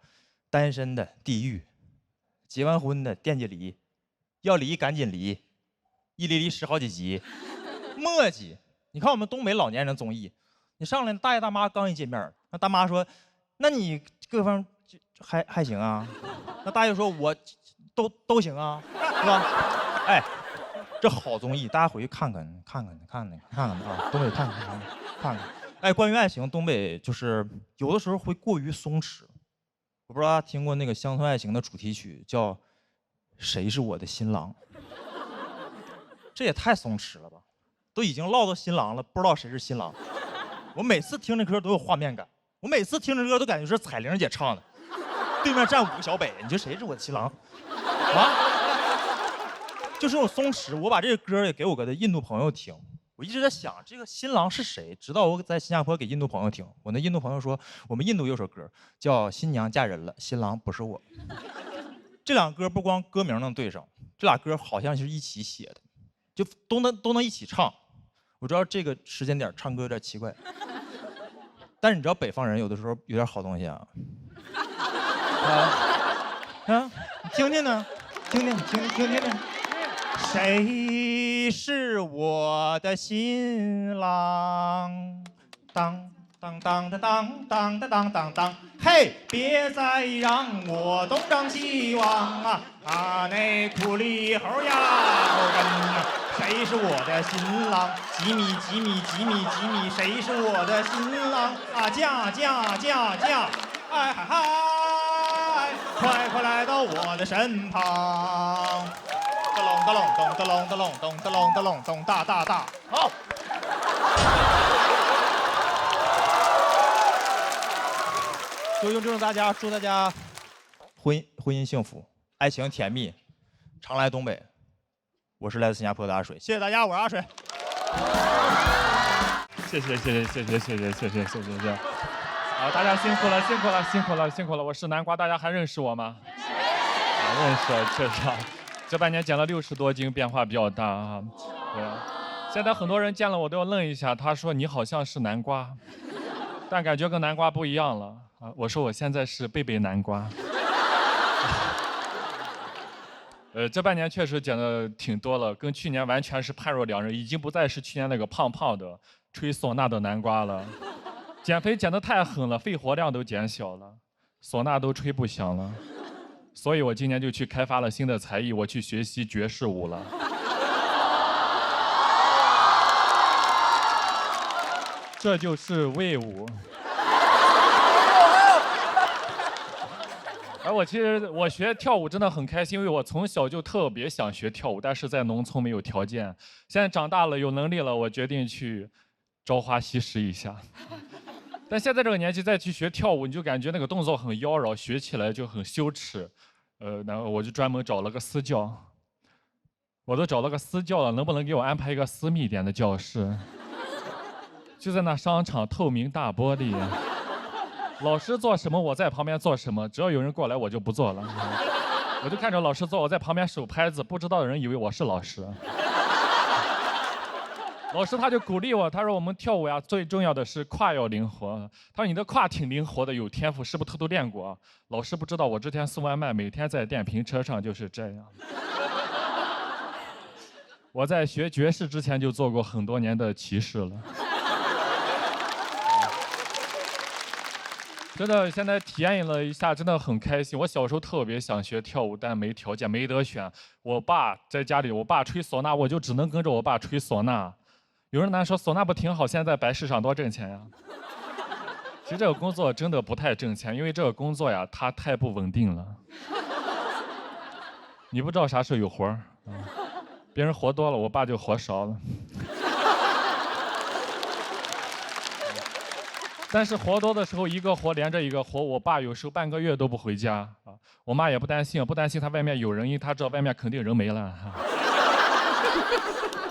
单身的地狱，结完婚的惦记离，要离赶紧离。一离10好几集，磨叽。你看我们东北老年人综艺，你上来大爷大妈刚一见面，那大妈说：“那你各方还行啊？”那大爷说：“我都行啊，是吧？”哎，这好综艺，大家回去看看啊，东北看看。哎，关于爱情，东北就是有的时候会过于松弛。我不知道大家听过那个乡村爱情的主题曲叫《谁是我的新郎》。这也太松弛了吧，都已经落到新郎了，不知道谁是新郎。我每次听这歌都有画面感，我每次听这歌都感觉是彩玲姐唱的，对面站5个小北，你说谁是我的新郎？啊？就是那种松弛。我把这个歌也给我的印度朋友听，我一直在想这个新郎是谁，直到我在新加坡给印度朋友听，我那印度朋友说，我们印度有首歌叫《新娘嫁人了，新郎不是我》。这两歌不光歌名能对上，这俩歌好像是一起写的，就都能一起唱。我知道这个时间点唱歌有点奇怪，但是你知道北方人有的时候有点好东西啊。你听听呢，听听。谁是我的新郎？当当当当当当当当当，嘿，别再让我东张西望啊！啊，那苦力猴呀，谁是我的新郎？几米几米几米几米，谁是我的新郎？啊，嫁！哎嗨嗨，快来到我的身旁！咚咚隆咚咚隆咚隆咚咚隆咚隆咚大，好。就用这种大家祝大家婚姻幸福，爱情甜蜜，常来东北。我是来自新加坡的阿水，谢谢大家，我是阿水。谢谢。好，大家辛苦了。我是南瓜，大家还认识我吗？认识，确实。这半年减了60多斤，变化比较大啊。对，现在很多人见了我都要愣一下，他说你好像是南瓜，但感觉跟南瓜不一样了啊。我说我现在是贝贝南瓜。这半年确实减的挺多了，跟去年完全是判若两人，已经不再是去年那个胖胖的吹唢呐的南瓜了。减肥减得太狠了，肺活量都减小了，唢呐都吹不响了。所以我今年就去开发了新的才艺，我去学习爵士舞了。这就是魏舞。而我学跳舞真的很开心，因为我从小就特别想学跳舞，但是在农村没有条件。现在长大了有能力了，我决定去朝花夕拾一下。但现在这个年纪再去学跳舞，你就感觉那个动作很妖娆，学起来就很羞耻。然后我就专门找了个私教，我都找了个私教了，能不能给我安排一个私密一点的教室？就在那商场透明大玻璃，老师做什么我在旁边做什么，只要有人过来我就不做了。我就看着老师做，我在旁边手拍子，不知道的人以为我是老师。老师他就鼓励我，他说我们跳舞呀，最重要的是胯要灵活。他说你的胯挺灵活的，有天赋，是不是偷偷练过？老师不知道，我之前送外卖，每天在电瓶车上就是这样。我在学爵士之前就做过很多年的骑士了。真的，现在体验了一下，真的很开心。我小时候特别想学跳舞，但没条件，没得选。我爸在家里，我爸吹唢呐，我就只能跟着我爸吹唢呐。有人拿说唢呐不挺好，现在白市上多挣钱呀。其实这个工作真的不太挣钱，因为这个工作呀，它太不稳定了。你不知道啥时候有活儿，别人活多了，我爸就活少了。但是活多的时候，一个活连着一个活，我爸有时候半个月都不回家啊。我妈也不担心他外面有人，因为他知道外面肯定人没了。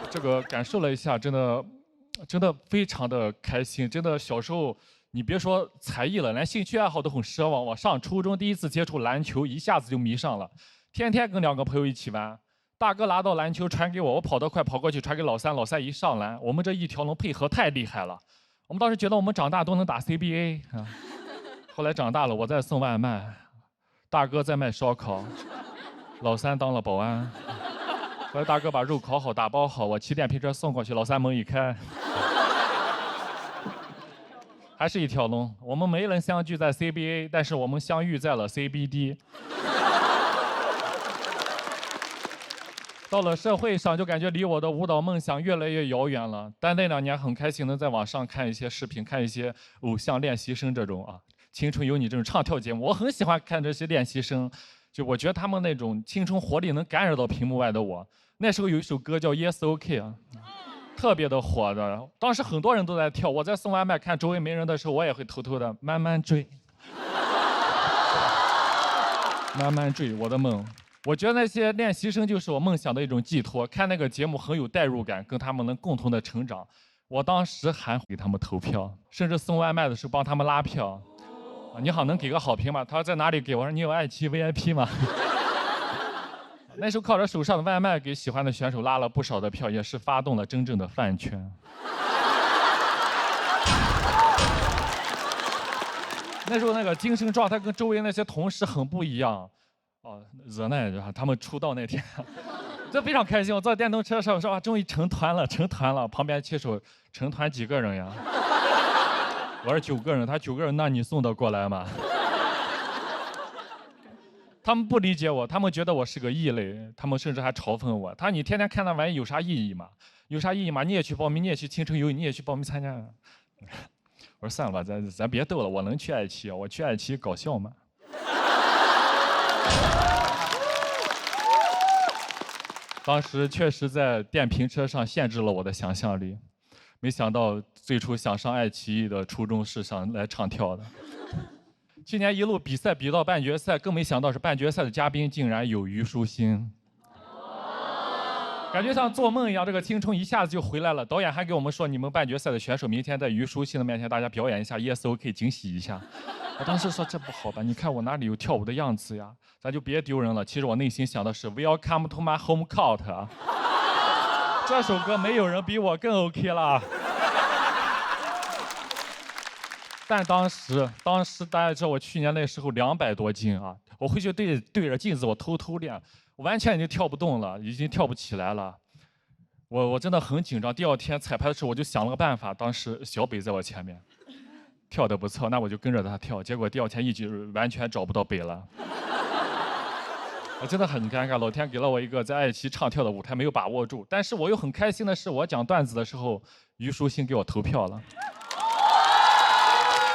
这个感受了一下，真的非常的开心。真的小时候，你别说才艺了，连兴趣爱好都很奢望。我上初中第一次接触篮球，一下子就迷上了，天天跟2个朋友一起玩。大哥拿到篮球传给我，我跑得快，跑过去传给老三，老三一上篮，我们这一条龙配合太厉害了。我们当时觉得我们长大都能打 CBA 啊。后来长大了，我在送外卖，大哥在卖烧烤，老三当了保安。后来大哥把肉烤好打包好，我骑电瓶车送过去，老三门一开，还是一条龙。我们没能相聚在 CBA， 但是我们相遇在了 CBD。到了社会上，就感觉离我的舞蹈梦想越来越遥远了。但那2年很开心，能在网上看一些视频，看一些偶像练习生这种啊，青春有你这种唱跳节目，我很喜欢看这些练习生。就我觉得他们那种青春活力能感染到屏幕外的我。那时候有一首歌叫《Yes OK》啊，特别的火的，当时很多人都在跳。我在送外卖看周围没人的时候，我也会偷偷的慢慢追，慢慢追我的梦。我觉得那些练习生就是我梦想的一种寄托，看那个节目很有代入感，跟他们能共同的成长。我当时还给他们投票，甚至送外卖的时候帮他们拉票。你好，能给个好评吗？他说在哪里给？我说你有爱奇艺 VIP 吗？那时候靠着手上的外卖给喜欢的选手拉了不少的票，也是发动了真正的饭圈。那时候那个精神状态跟周围那些同事很不一样。哦，热奈他们出道那天，这非常开心。我坐电动车上说啊，终于成团了，成团了。旁边骑手成团几个人呀？我说9个人，他9个人，那你送得过来吗？他们不理解我，他们觉得我是个异类，他们甚至还嘲讽我。他说你天天看那玩意有啥意义吗？有啥意义吗？你也去报名，你也去青城游，你也去报名参加。我说算了吧，咱别斗了，我能去爱奇艺，我去爱奇艺搞笑嘛。当时确实在电瓶车上限制了我的想象力，没想到最初想上爱奇艺的初衷是想来唱跳的。去年一路比赛比到半决赛，更没想到是半决赛的嘉宾竟然有虞书欣，感觉像做梦一样，这个青春一下子就回来了。导演还给我们说，你们半决赛的选手明天在虞书欣的面前，大家表演一下 Yes OK 惊喜一下。我当时说这不好吧？你看我哪里有跳舞的样子呀？咱就别丢人了。其实我内心想的是 Welcome to my home court 啊，这首歌没有人比我更 OK 了。但当时大家知道我去年那时候200多斤啊，我回去对着镜子我偷偷练，我完全已经跳不动了，已经跳不起来了。我真的很紧张。第2天彩排的时候我就想了个办法，当时小北在我前面。跳得不错，那我就跟着他跳。结果第2天一直完全找不到北了，我真的很尴尬。老天给了我一个在爱奇艺唱跳的舞台，没有把握住。但是我又很开心的是，我讲段子的时候，虞书欣给我投票了。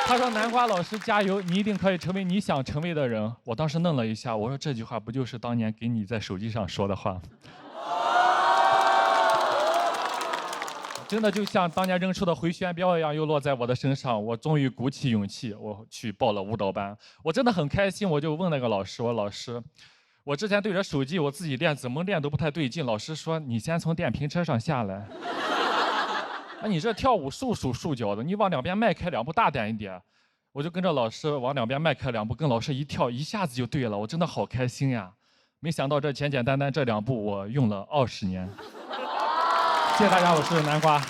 他说：“南瓜老师加油，你一定可以成为你想成为的人。”我当时愣了一下，我说这句话不就是当年给你在手机上说的话吗？真的就像当年扔出的回旋镖一样，又落在我的身上。我终于鼓起勇气，我去报了舞蹈班。我真的很开心，我就问那个老师：“我老师，我之前对着手机我自己练，怎么练都不太对劲。”老师说：“你先从电瓶车上下来。啊，你这跳舞束手束脚的，你往2边迈开2步，大胆一点。”我就跟着老师往2边迈开2步，跟老师一跳，一下子就对了。我真的好开心呀！没想到这简简单单这2步，我用了20年。谢谢大家，我是南瓜。